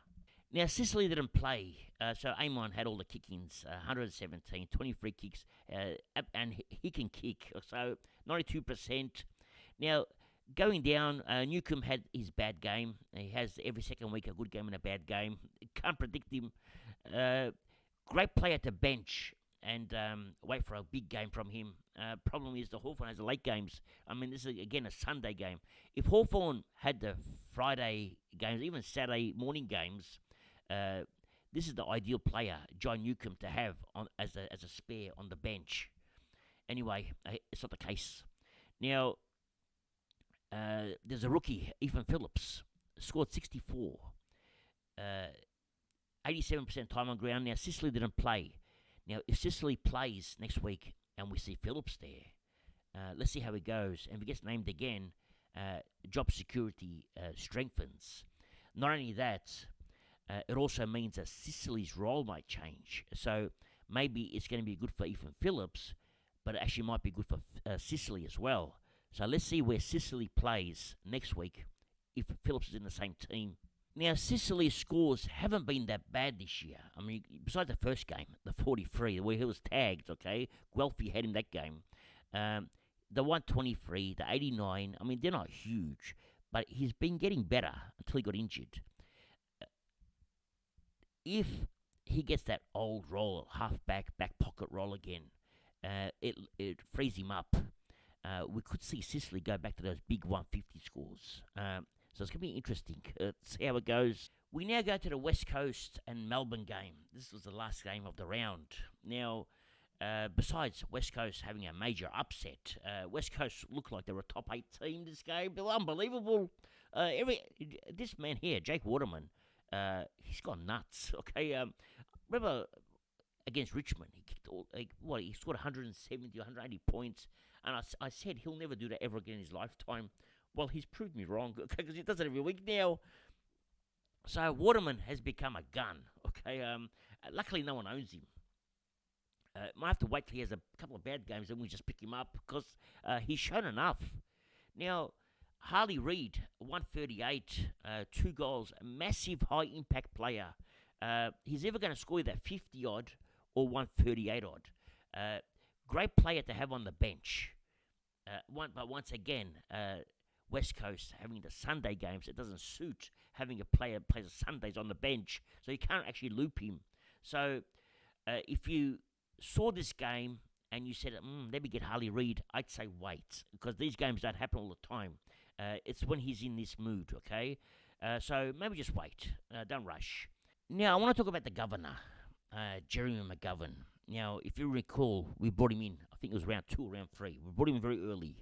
Now, Sicily didn't play, so Amon had all the kick-ins, 117, 20 free kicks, and he can kick, so 92%. Now, going down, Newcombe had his bad game. He has every second week a good game and a bad game. Can't predict him. Great player to bench and wait for a big game from him. Problem is the Hawthorn has the late games. I mean, this is, again, a Sunday game. If Hawthorn had the Friday games, even Saturday morning games, this is the ideal player, John Newcombe, to have as a spare on the bench. Anyway, it's not the case. Now, there's a rookie, Ethan Phillips, scored 64. 87% time on ground. Now, Sicily didn't play. Now, if Sicily plays next week and we see Phillips there, let's see how it goes. And if he gets named again, job security strengthens. Not only that, it also means that Sicily's role might change. So maybe it's going to be good for Ethan Phillips, but it actually might be good for Sicily as well. So let's see where Sicily plays next week if Phillips is in the same team. Now, Sicily's scores haven't been that bad this year. I mean, besides the first game, the 43, where he was tagged, okay? Guelphy had him that game. The 123, the 89, I mean, they're not huge, but he's been getting better until he got injured. If he gets that old role, half-back, back pocket role again, it frees him up. We could see Sicily go back to those big 150 scores. So it's going to be interesting to see how it goes. We now go to the West Coast and Melbourne game. This was the last game of the round. Now, besides West Coast having a major upset, West Coast looked like they were a top 8 team this game. They were unbelievable. This man here, Jake Waterman, he's gone nuts. Okay, remember against Richmond, he kicked he scored 170, 180 points, and I said he'll never do that ever again in his lifetime. Well, he's proved me wrong, okay, because he does it every week now. So Waterman has become a gun, okay. Luckily, no one owns him. Might have to wait till he has a couple of bad games, and we just pick him up because he's shown enough. Now, Harley Reid, 138, 2 goals, a massive high-impact player. He's either going to score that 50-odd or 138-odd. Great player to have on the bench. But once again, West Coast having the Sunday games, it doesn't suit having a player plays Sundays on the bench, so you can't actually loop him. So if you saw this game and you said, let me get Harley Reid, I'd say wait, because these games don't happen all the time. It's when he's in this mood, okay? So maybe just wait. Don't rush. Now, I want to talk about the governor, Jeremy McGovern. Now, if you recall, we brought him in, I think it was round 2 or round 3. We brought him in very early.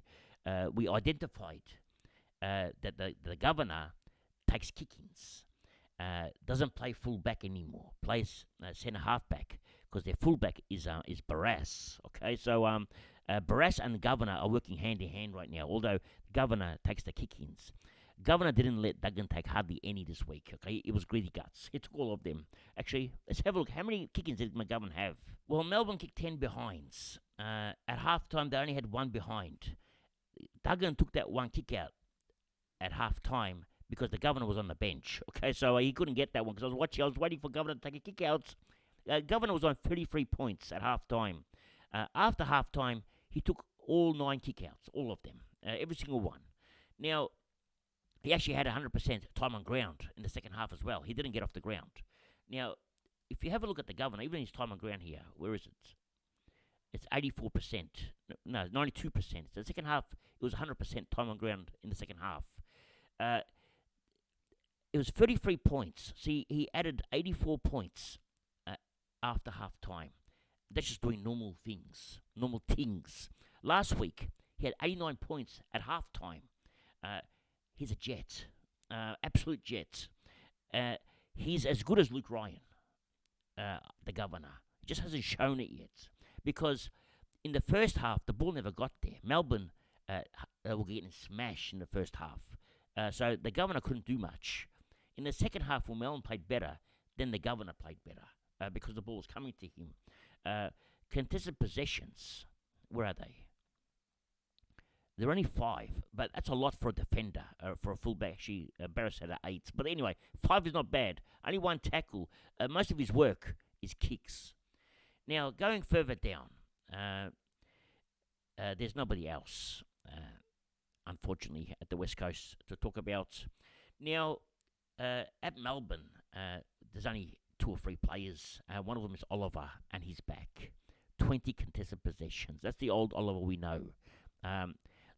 We identified that the governor takes kickings, doesn't play fullback anymore, plays centre halfback because their fullback is Barras. Okay, so Barras and the governor are working hand in hand right now. Although the governor takes the kickings, governor didn't let Duggan take hardly any this week. Okay, it was greedy guts. He took all of them. Actually, let's have a look. How many kickings did McGovern have? Well, Melbourne kicked 10 behinds. At halftime, they only had 1 behind. Duggan took that 1 kick out at half time because the governor was on the bench. Okay, so he couldn't get that one because I was waiting for governor to take a kick out. Governor was on 33 points at half time. After half time, he took all 9 kick outs, all of them, every single one. Now, he actually had 100% time on ground in the second half as well. He didn't get off the ground. Now, if you have a look at the governor, even his time on ground here, where is it? It's 84%. No, 92%. So the second half, it was 100% time on ground in the second half. It was 33 points. See, he added 84 points after half time. That's just doing normal things. Last week, he had 89 points at half time. He's a jet. Absolute jet. He's as good as Luke Ryan, the governor. He just hasn't shown it yet. Because in the first half, the ball never got there. Melbourne were getting smashed in the first half. So the governor couldn't do much. In the second half, when Melbourne played better, then the governor played better because the ball was coming to him. Contested possessions, where are they? They're only 5, but that's a lot for a defender, for a fullback. Actually, Barras had 8. But anyway, 5 is not bad. Only 1 tackle. Most of his work is kicks. Now, going further down, there's nobody else, unfortunately, at the West Coast to talk about. Now, at Melbourne, there's only 2 or 3 players. One of them is Oliver, and he's back. 20 contested possessions. That's the old Oliver we know.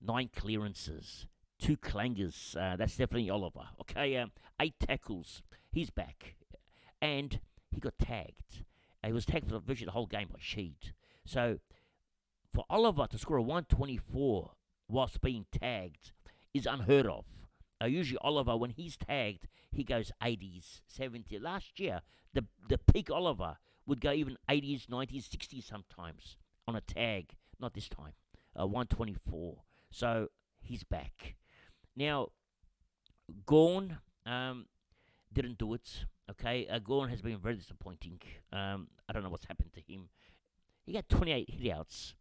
9 clearances, 2 clangers. That's definitely Oliver. Okay, 8 tackles. He's back. And he got tagged. He was tagged for virtually the whole game by Sheed. So, for Oliver to score a 124 whilst being tagged is unheard of. Usually Oliver, when he's tagged, he goes 80s, 70s. Last year, the peak Oliver would go even 80s, 90s, 60s sometimes on a tag. Not this time. 124. So, he's back. Now, Gawn didn't do it. Okay, Gawn has been very disappointing. I don't know what's happened to him. He got 28 hitouts.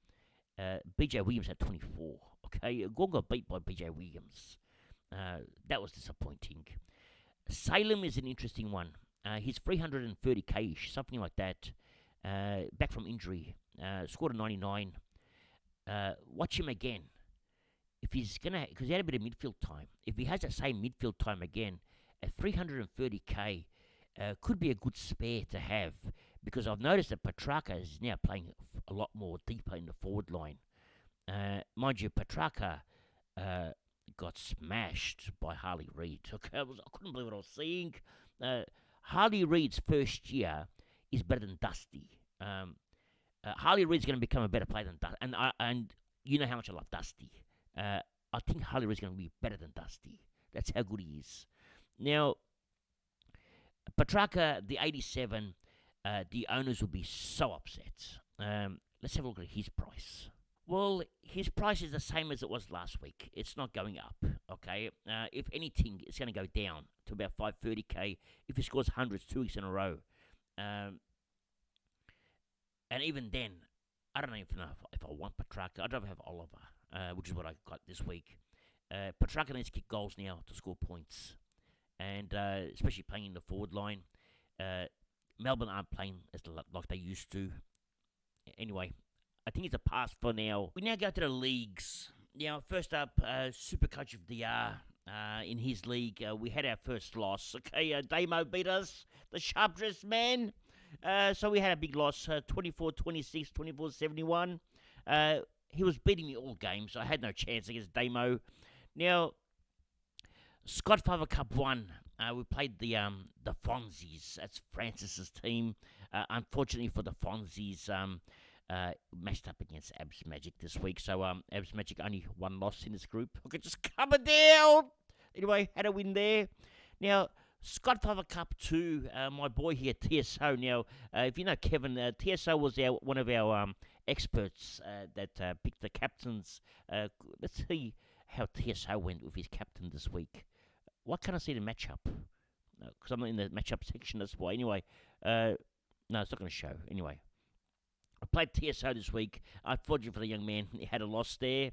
BJ Williams had 24. Okay, Gawn got beat by BJ Williams. That was disappointing. Salem is an interesting one. He's 330k-ish, something like that. Back from injury. Scored a 99. Watch him again. If he's gonna, because he had a bit of midfield time. If he has that same midfield time again, at 330k, could be a good spare to have. Because I've noticed that Petrarca is now playing a lot more deeper in the forward line. Mind you, Petrarca got smashed by Harley Reid. Okay, I couldn't believe what I was seeing. Harley Reid's first year is better than Dusty. Harley Reid's going to become a better player than Dusty. And you know how much I love Dusty. I think Harley Reid's going to be better than Dusty. That's how good he is. Now, Petrarca, the 87, the owners will be so upset. Let's have a look at his price. Well, his price is the same as it was last week. It's not going up, okay? If anything, it's going to go down to about 530k if he scores hundreds 2 weeks in a row. And even then, I don't even know if I want Petrarca. I'd rather have Oliver, which is what I got this week. Petrarca needs to kick goals now to score points. And especially playing in the forward line. Melbourne aren't playing like they used to. Anyway, I think it's a pass for now. We now go to the leagues. Now, first up, Supercoach of the Year in his league. We had our first loss. Okay, Damo beat us, the sharp dressed man. So we had a big loss, 24-26, 24-71. He was beating me all games, so I had no chance against Damo. Now, Scodfather Cup 1. We played the Fonzies. That's Francis's team. Unfortunately for the Fonzies, matched up against Abs Magic this week. So Abs Magic only one loss in this group. Okay, just coming down. Anyway, had a win there. Now, Scodfather Cup 2, my boy here, TSO. Now, if you know Kevin, TSO was one of our experts that picked the captains. Let's see how TSO went with his captain this week. What can I see the matchup? Because I'm not in the matchup section, that's why. Anyway, no, it's not going to show. Anyway, I played TSO this week. Unfortunately for the young man, he had a loss there.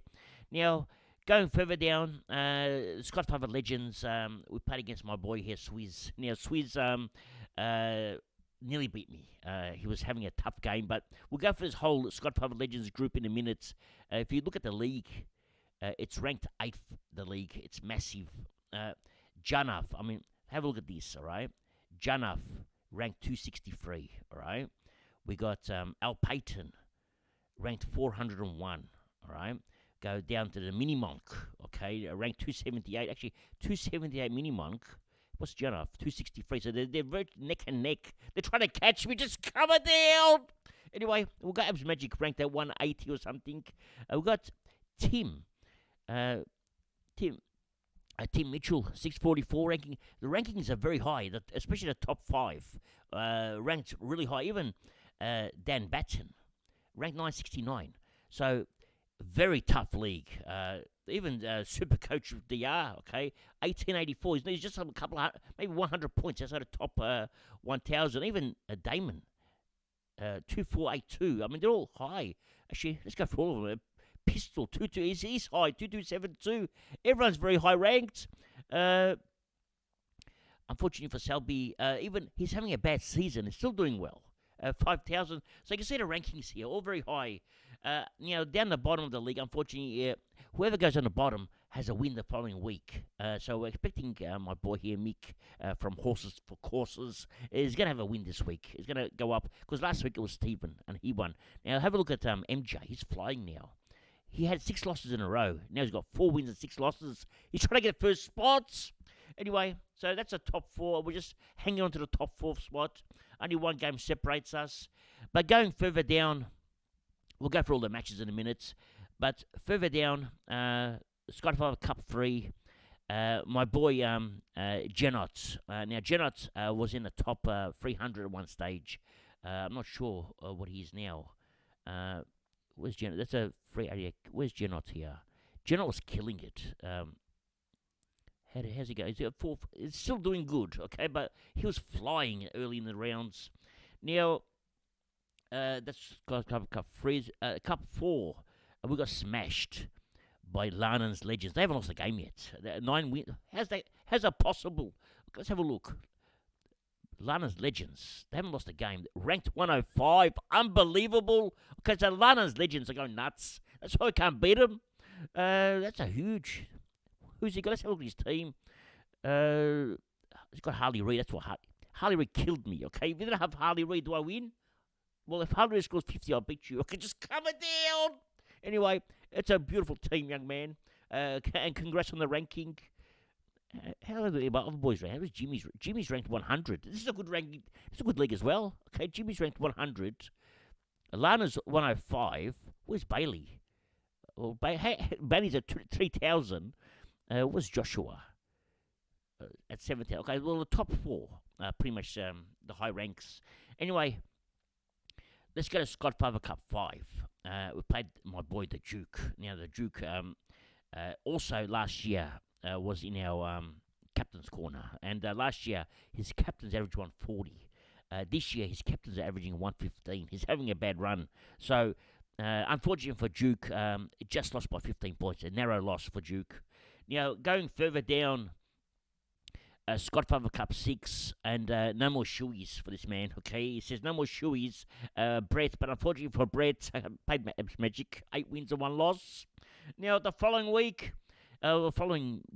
Now, going further down, Scodfather Legends, we played against my boy here, Swizz. Now, Swizz nearly beat me. He was having a tough game, but we'll go for this whole Scodfather Legends group in a minute. If you look at the league, it's ranked 8th, the league. It's massive. Janaf, I mean, have a look at this, all right? Janaf, ranked 263, all right? We got Al Payton, ranked 401, all right? Go down to the Mini Monk, okay? Ranked 278. Actually, 278 Mini Monk. What's Janaf? 263. So they're very neck and neck. They're trying to catch me. Just come down. Anyway, we've got Abs Magic ranked at 180 or something. We've got Tim. Tim Mitchell, 644 ranking. The rankings are very high, especially the top 5. Ranked really high. Even Dan Batson, ranked 969. So, very tough league. Even Supercoach of the Year, okay, 1884. He's just a couple of, maybe 100 points outside the top 1,000. Even Damon, 2482. I mean, they're all high. Actually, let's go for all of them. Pistol, 22, he's high, 2272. Everyone's very high ranked. Unfortunately for Selby, even he's having a bad season. He's still doing well. 5,000. So you can see the rankings here, all very high. Down the bottom of the league, unfortunately, whoever goes on the bottom has a win the following week. So we're expecting my boy here, Mick, from Horses for Courses, is going to have a win this week. He's going to go up, because last week it was Stephen, and he won. Now, have a look at MJ. He's flying now. He had 6 losses in a row. Now he's got 4 wins and 6 losses. He's trying to get first spots. Anyway, so that's a top 4. We're just hanging on to the top 4th spot. Only one game separates us. But going further down, we'll go for all the matches in a minute. But further down, Scodfather Cup 3, my boy Genot. Now, Genot was in the top 300 at one stage. I'm not sure what he is now. Where's Genot? That's a free idea. Where's Genot here? Genot was killing it. How's he go? He's fourth. It's still doing good, okay? But he was flying early in the rounds. Now, that's Cup 3. Cup 4, we got smashed by Lanan's Legends. They haven't lost a game yet. 9 wins. How's that possible? Let's have a look. Lana's Legends. They haven't lost a game. Ranked 105. Unbelievable. Okay, so Lana's Legends are going nuts. That's why I can't beat them. That's a huge... Who's he got? Let's have a look at his team. He's got Harley Reid. That's what Harley Reid killed me, okay? If you don't have Harley Reid, do I win? Well, if Harley Reid scores 50, I'll beat you. Okay, just come it down. Anyway, it's a beautiful team, young man. And congrats on the ranking. How are the other boys ranked? How is Jimmy's? Jimmy's ranked 100. This is a good ranking. It's a good league as well. Okay, Jimmy's ranked 100. Alana's 105. Where's Bailey? Well, Bailey's at 3,000. Where's Joshua? At 7,000. Okay, well, the top 4 are pretty much the high ranks. Anyway, let's go to Scodfather Cup 5. We played my boy, the Duke. Now, the Duke also last year was in our captain's corner. And last year, his captain's averaged 140. This year, his captains are averaging 115. He's having a bad run. So, unfortunately for Duke, it just lost by 15 points. A narrow loss for Duke. Now, going further down, Scodfather Cup 6, and no more shoeies for this man, okay? He says no more shoeies, Brett, but unfortunately for Brett, played Magic, 8 wins and 1 loss. Now, the following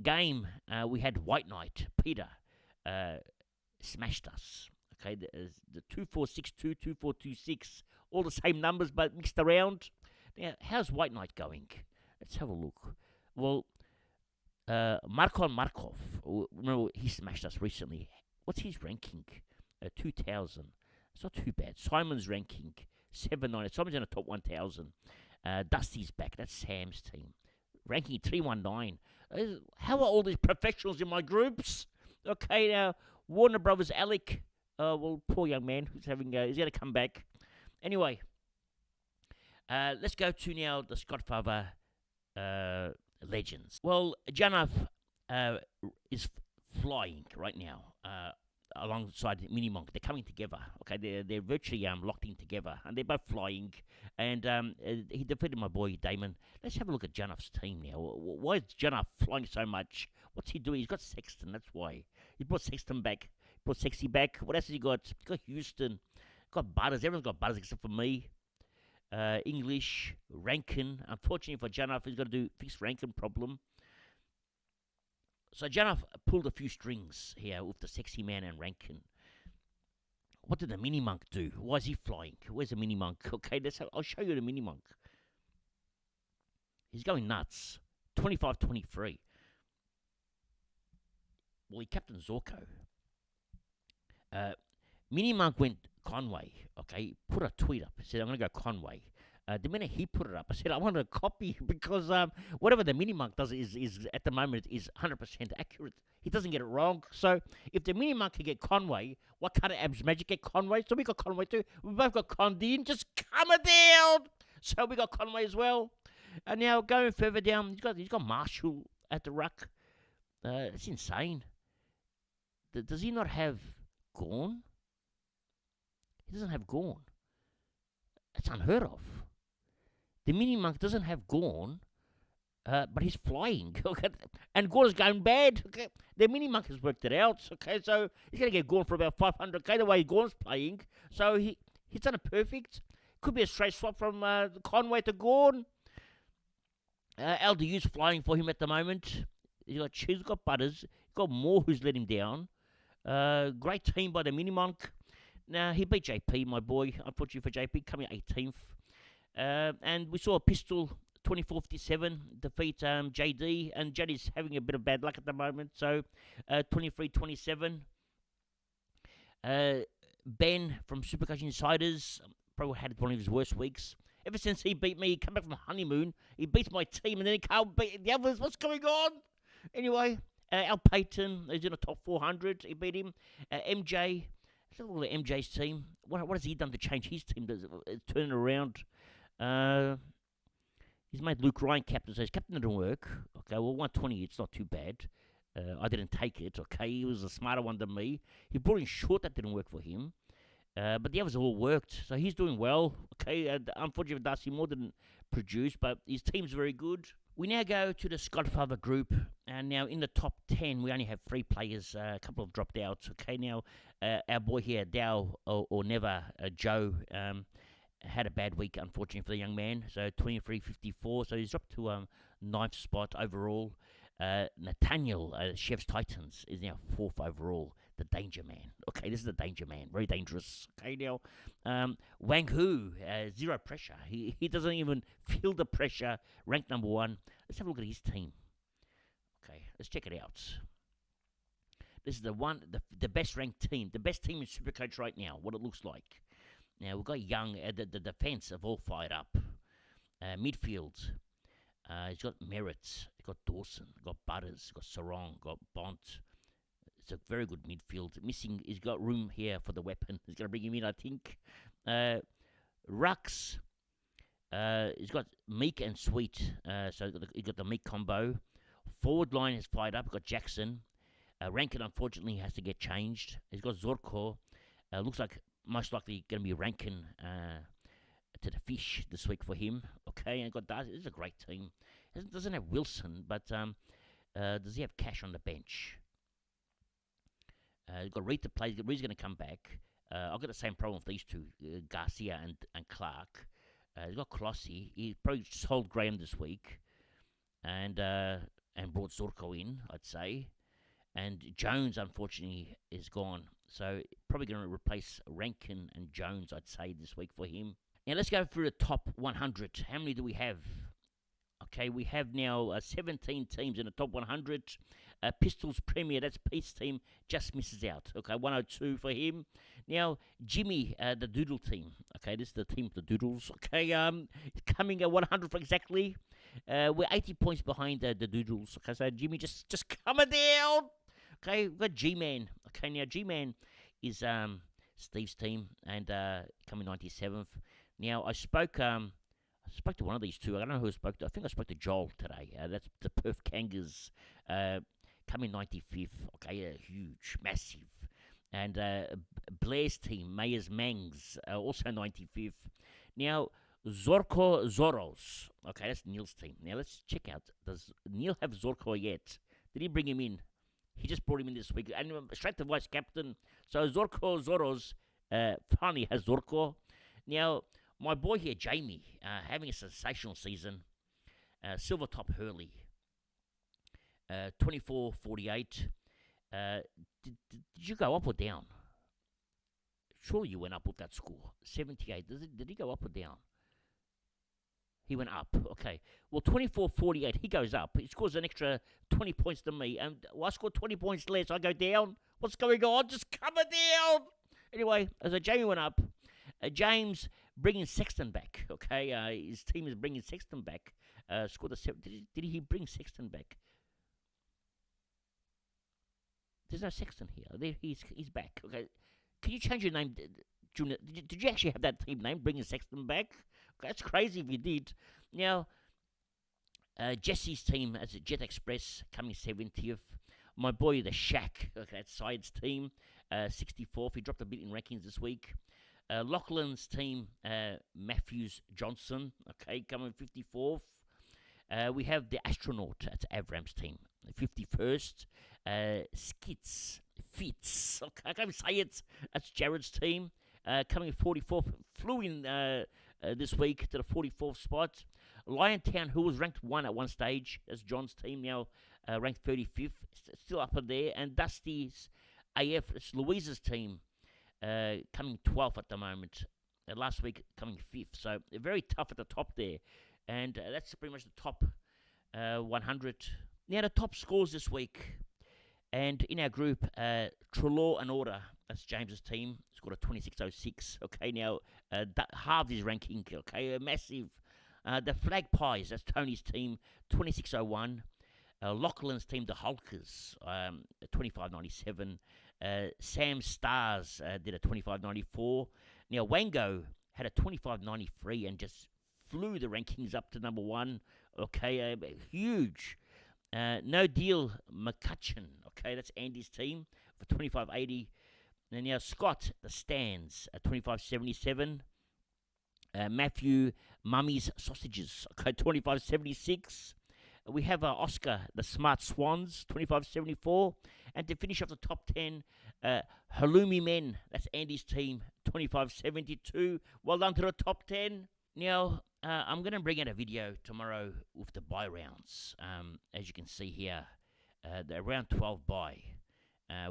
game, we had White Knight. Peter smashed us. Okay, the 2462, 2426, all the same numbers but mixed around. Now, how's White Knight going? Let's have a look. Well, Markon Markov, remember he smashed us recently. What's his ranking? 2000. It's not too bad. Simon's ranking 790. Simon's in the top 1000. Dusty's back. That's Sam's team. Ranking 319. How are all these professionals in my groups? Okay, now Warner Brothers Alec. Well, poor young man who's having. He's going to come back. Anyway, let's go to now the Scodfather legends. Well, Janov is flying right now alongside Mini Monk. They're coming together. Okay, they're virtually locked in together, and they're both flying. And he defeated my boy Damon. Let's have a look at Janov's team now. Why is Janov flying so much? What's he doing? He's got Sexton. That's why he brought Sexton back. He brought Sexy back. What else has he got? He's got Houston. Got Butters. Everyone's got Butters except for me. English, Rankin. Unfortunately for Janov, he's got to fix Rankin problem. So Janov pulled a few strings here with the Sexy Man and Rankin. What did the Mini Monk do? Why is he flying? Where's the Mini Monk? Okay, I'll show you the Mini Monk. He's going nuts. 25-23. Well, he captained Zorko. Mini Monk went Conway. Okay, put a tweet up. He said, I'm going to go Conway. The minute he put it up, I said, I want to copy because whatever the Mini Monk does is at the moment is 100% accurate. He doesn't get it wrong. So if the Mini Monk can get Conway, what kind of Abs Magic get Conway? So we got Conway too. We both got Condine. Just calm it down. So we got Conway as well. And now going further down, he's got Marshall at the ruck. It's insane. Does he not have Gorn? He doesn't have Gorn. That's unheard of. The Mini Monk doesn't have Gorn, but he's flying. Okay? And Gorn's going bad. Okay? The Mini Monk has worked it out. Okay, so he's going to get Gorn for about 500k the way Gorn's playing. So he's done it perfect. Could be a straight swap from Conway to Gorn. LDU's flying for him at the moment. He's got Butters. He's got Moore who's let him down. Great team by the Mini Monk. Now, he beat JP, my boy. Unfortunately for JP, coming 18th. And we saw a Pistol 24-57 defeat JD. And JD's having a bit of bad luck at the moment. So, 23-27. Ben from Supercoach Insiders probably had one of his worst weeks. Ever since he beat me, he came back from honeymoon. He beats my team and then he can't beat the others. What's going on? Anyway, Al Payton is in the top 400. He beat him. MJ... Let's look at MJ's team. What has he done to change his team to turn it around? He's made Luke Ryan captain, so his captain didn't work. Okay, well, 120, it's not too bad. I didn't take it, okay? He was a smarter one than me. He brought in Short, that didn't work for him. But the others all worked, so he's doing well. Okay, unfortunately, Darcy Moore didn't produce, but his team's very good. We now go to the Scodfather group, and now in the top 10, we only have 3 players. A couple have dropped out. Okay, now our boy here, Dow or Never, Joe, had a bad week, unfortunately, for the young man. So 23-54, so he's dropped to 9th spot overall. Nathaniel, Chef's Titans, is now 4th overall. The Danger Man. Okay, this is the Danger Man. Very dangerous. Okay, now, Wang Hu, 0 pressure. He doesn't even feel the pressure. Ranked number 1. Let's have a look at his team. Okay, let's check it out. This is the best ranked team. The best team in Supercoach right now, what it looks like. Now, we've got Young, the defense have all fired up. Midfield, he's got Merritt, he's got Dawson, he's got Butters, he's got Sarong, got Bont. It's a very good midfield. He's got room here for the weapon. He's going to bring him in, I think. Rux, he's got Meek and Sweet. So he's got the Meek combo. Forward line is fired up. He's got Jackson. Rankin, unfortunately, has to get changed. He's got Zorko. Looks like most likely going to be Rankin to the fish this week for him. Okay, and got Darcy. This is a great team. Doesn't have Wilson, but does he have Cash on the bench? You've got Reed to play. Reed's going to come back. I've got the same problem with these two, Garcia and Clark. He's got Colossi. He probably sold Graham this week. and brought Zorko in, I'd say. And Jones, unfortunately, is gone. So probably going to replace Rankin and Jones, I'd say, this week for him. Now let's go through the top 100. How many do we have? Okay, we have now 17 teams in the top 100. Pistols Premier, that's Pete's team, just misses out. Okay, 102 for him. Now, Jimmy, the Doodle team. Okay, this is the team of the Doodles. Okay, coming at 100 for exactly. We're 80 points behind the Doodles. Okay, so Jimmy just coming down. Okay, we've got G-Man. Okay, now G-Man is Steve's team and coming 97th. Now, I spoke to one of these two. I don't know who I spoke to. I think I spoke to Joel today. That's the Perth Kangas coming 95th. Okay, huge, massive. And Blair's team, Mayer's Mangs, also 95th. Now, Zorko Zoros. Okay, that's Neil's team. Now, let's check out. Does Neil have Zorko yet? Did he bring him in? He just brought him in this week. And straight to vice captain. So, Zorko Zoros finally has Zorko. Now, my boy here, Jamie, having a sensational season. Silver top Hurley. 24-48. Did you go up or down? Surely you went up with that score. 78. Did he go up or down? He went up. Okay. Well, 24-48. He goes up. He scores an extra 20 points than me. And I scored 20 points less. I go down. What's going on? Just coming down. Anyway, so Jamie went up. James bringing Sexton back. Okay. His team is bringing Sexton back. Scored a 7. Did he bring Sexton back? There's no Sexton here. There, he's back. Okay. Can you change your name, Junior? Did you actually have that team name, bringing Sexton back? Okay, that's crazy if you did. Now, Jesse's team as a Jet Express coming 70th. My boy, the Shack, okay, that's Side's team, 64th. He dropped a bit in rankings this week. Lachlan's team, Matthews Johnson, okay, coming 54th. We have the Astronaut, that's Avram's team, 51st. Fitz, okay, I can't even say it. That's Jared's team, coming 44th. Flew in this week to the 44th spot. Liontown, who was ranked 1 at one stage, that's John's team, now ranked 35th, still up in there. And Dusty's AF, it's Louisa's team, coming 12th at the moment. Last week, coming 5th. So very tough at the top there. And that's pretty much the top 100. Now, the top scores this week. And in our group, Trelaw and Order, that's James's team, scored a 26.06. Okay, now, halved his ranking. Okay, massive. The Flag Pies, that's Tony's team, 26.01. Lachlan's team, the Hulkers, 25.97. Sam Stars did a 25.94. Now, Wango had a 25.93 and just flew the rankings up to number 1. Okay, huge. No Deal McCutcheon, okay, that's Andy's team for 25.80. And now Scott, the Stands, at 25.77. Matthew, Mummy's Sausages, okay, 25.76. We have Oscar, the Smart Swans, 25.74. And to finish off the top 10, Halloumi Men, that's Andy's team, 25.72. Well done to the top 10. Now, I'm going to bring out a video tomorrow with the bye rounds. As you can see here, the round 12 bye.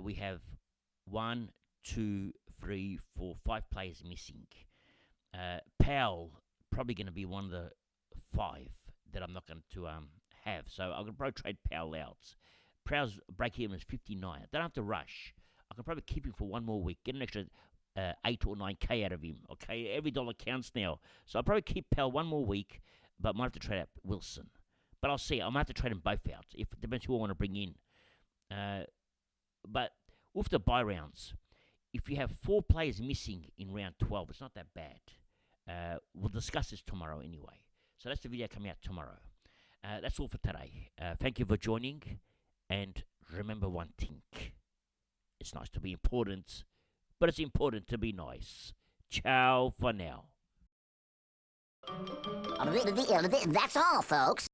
We have 1, 2, 3, 4, 5 players missing. Powell, probably going to be one of the 5 that I'm not going to have. So I'm going to probably trade Powell out. Powell's break even is 59. I don't have to rush. I can probably keep him for one more week, get an extra 8 or 9K out of him. Okay, every dollar counts now. So I'll probably keep Powell one more week, but might have to trade out Wilson. But I'll see. I might have to trade them both out. If it depends who I want to bring in. But with the bye rounds, if you have 4 players missing in round 12, it's not that bad. We'll discuss this tomorrow anyway. So that's the video coming out tomorrow. That's all for today. Thank you for joining. And remember one thing. It's nice to be important, but it's important to be nice. Ciao for now. That's all, folks.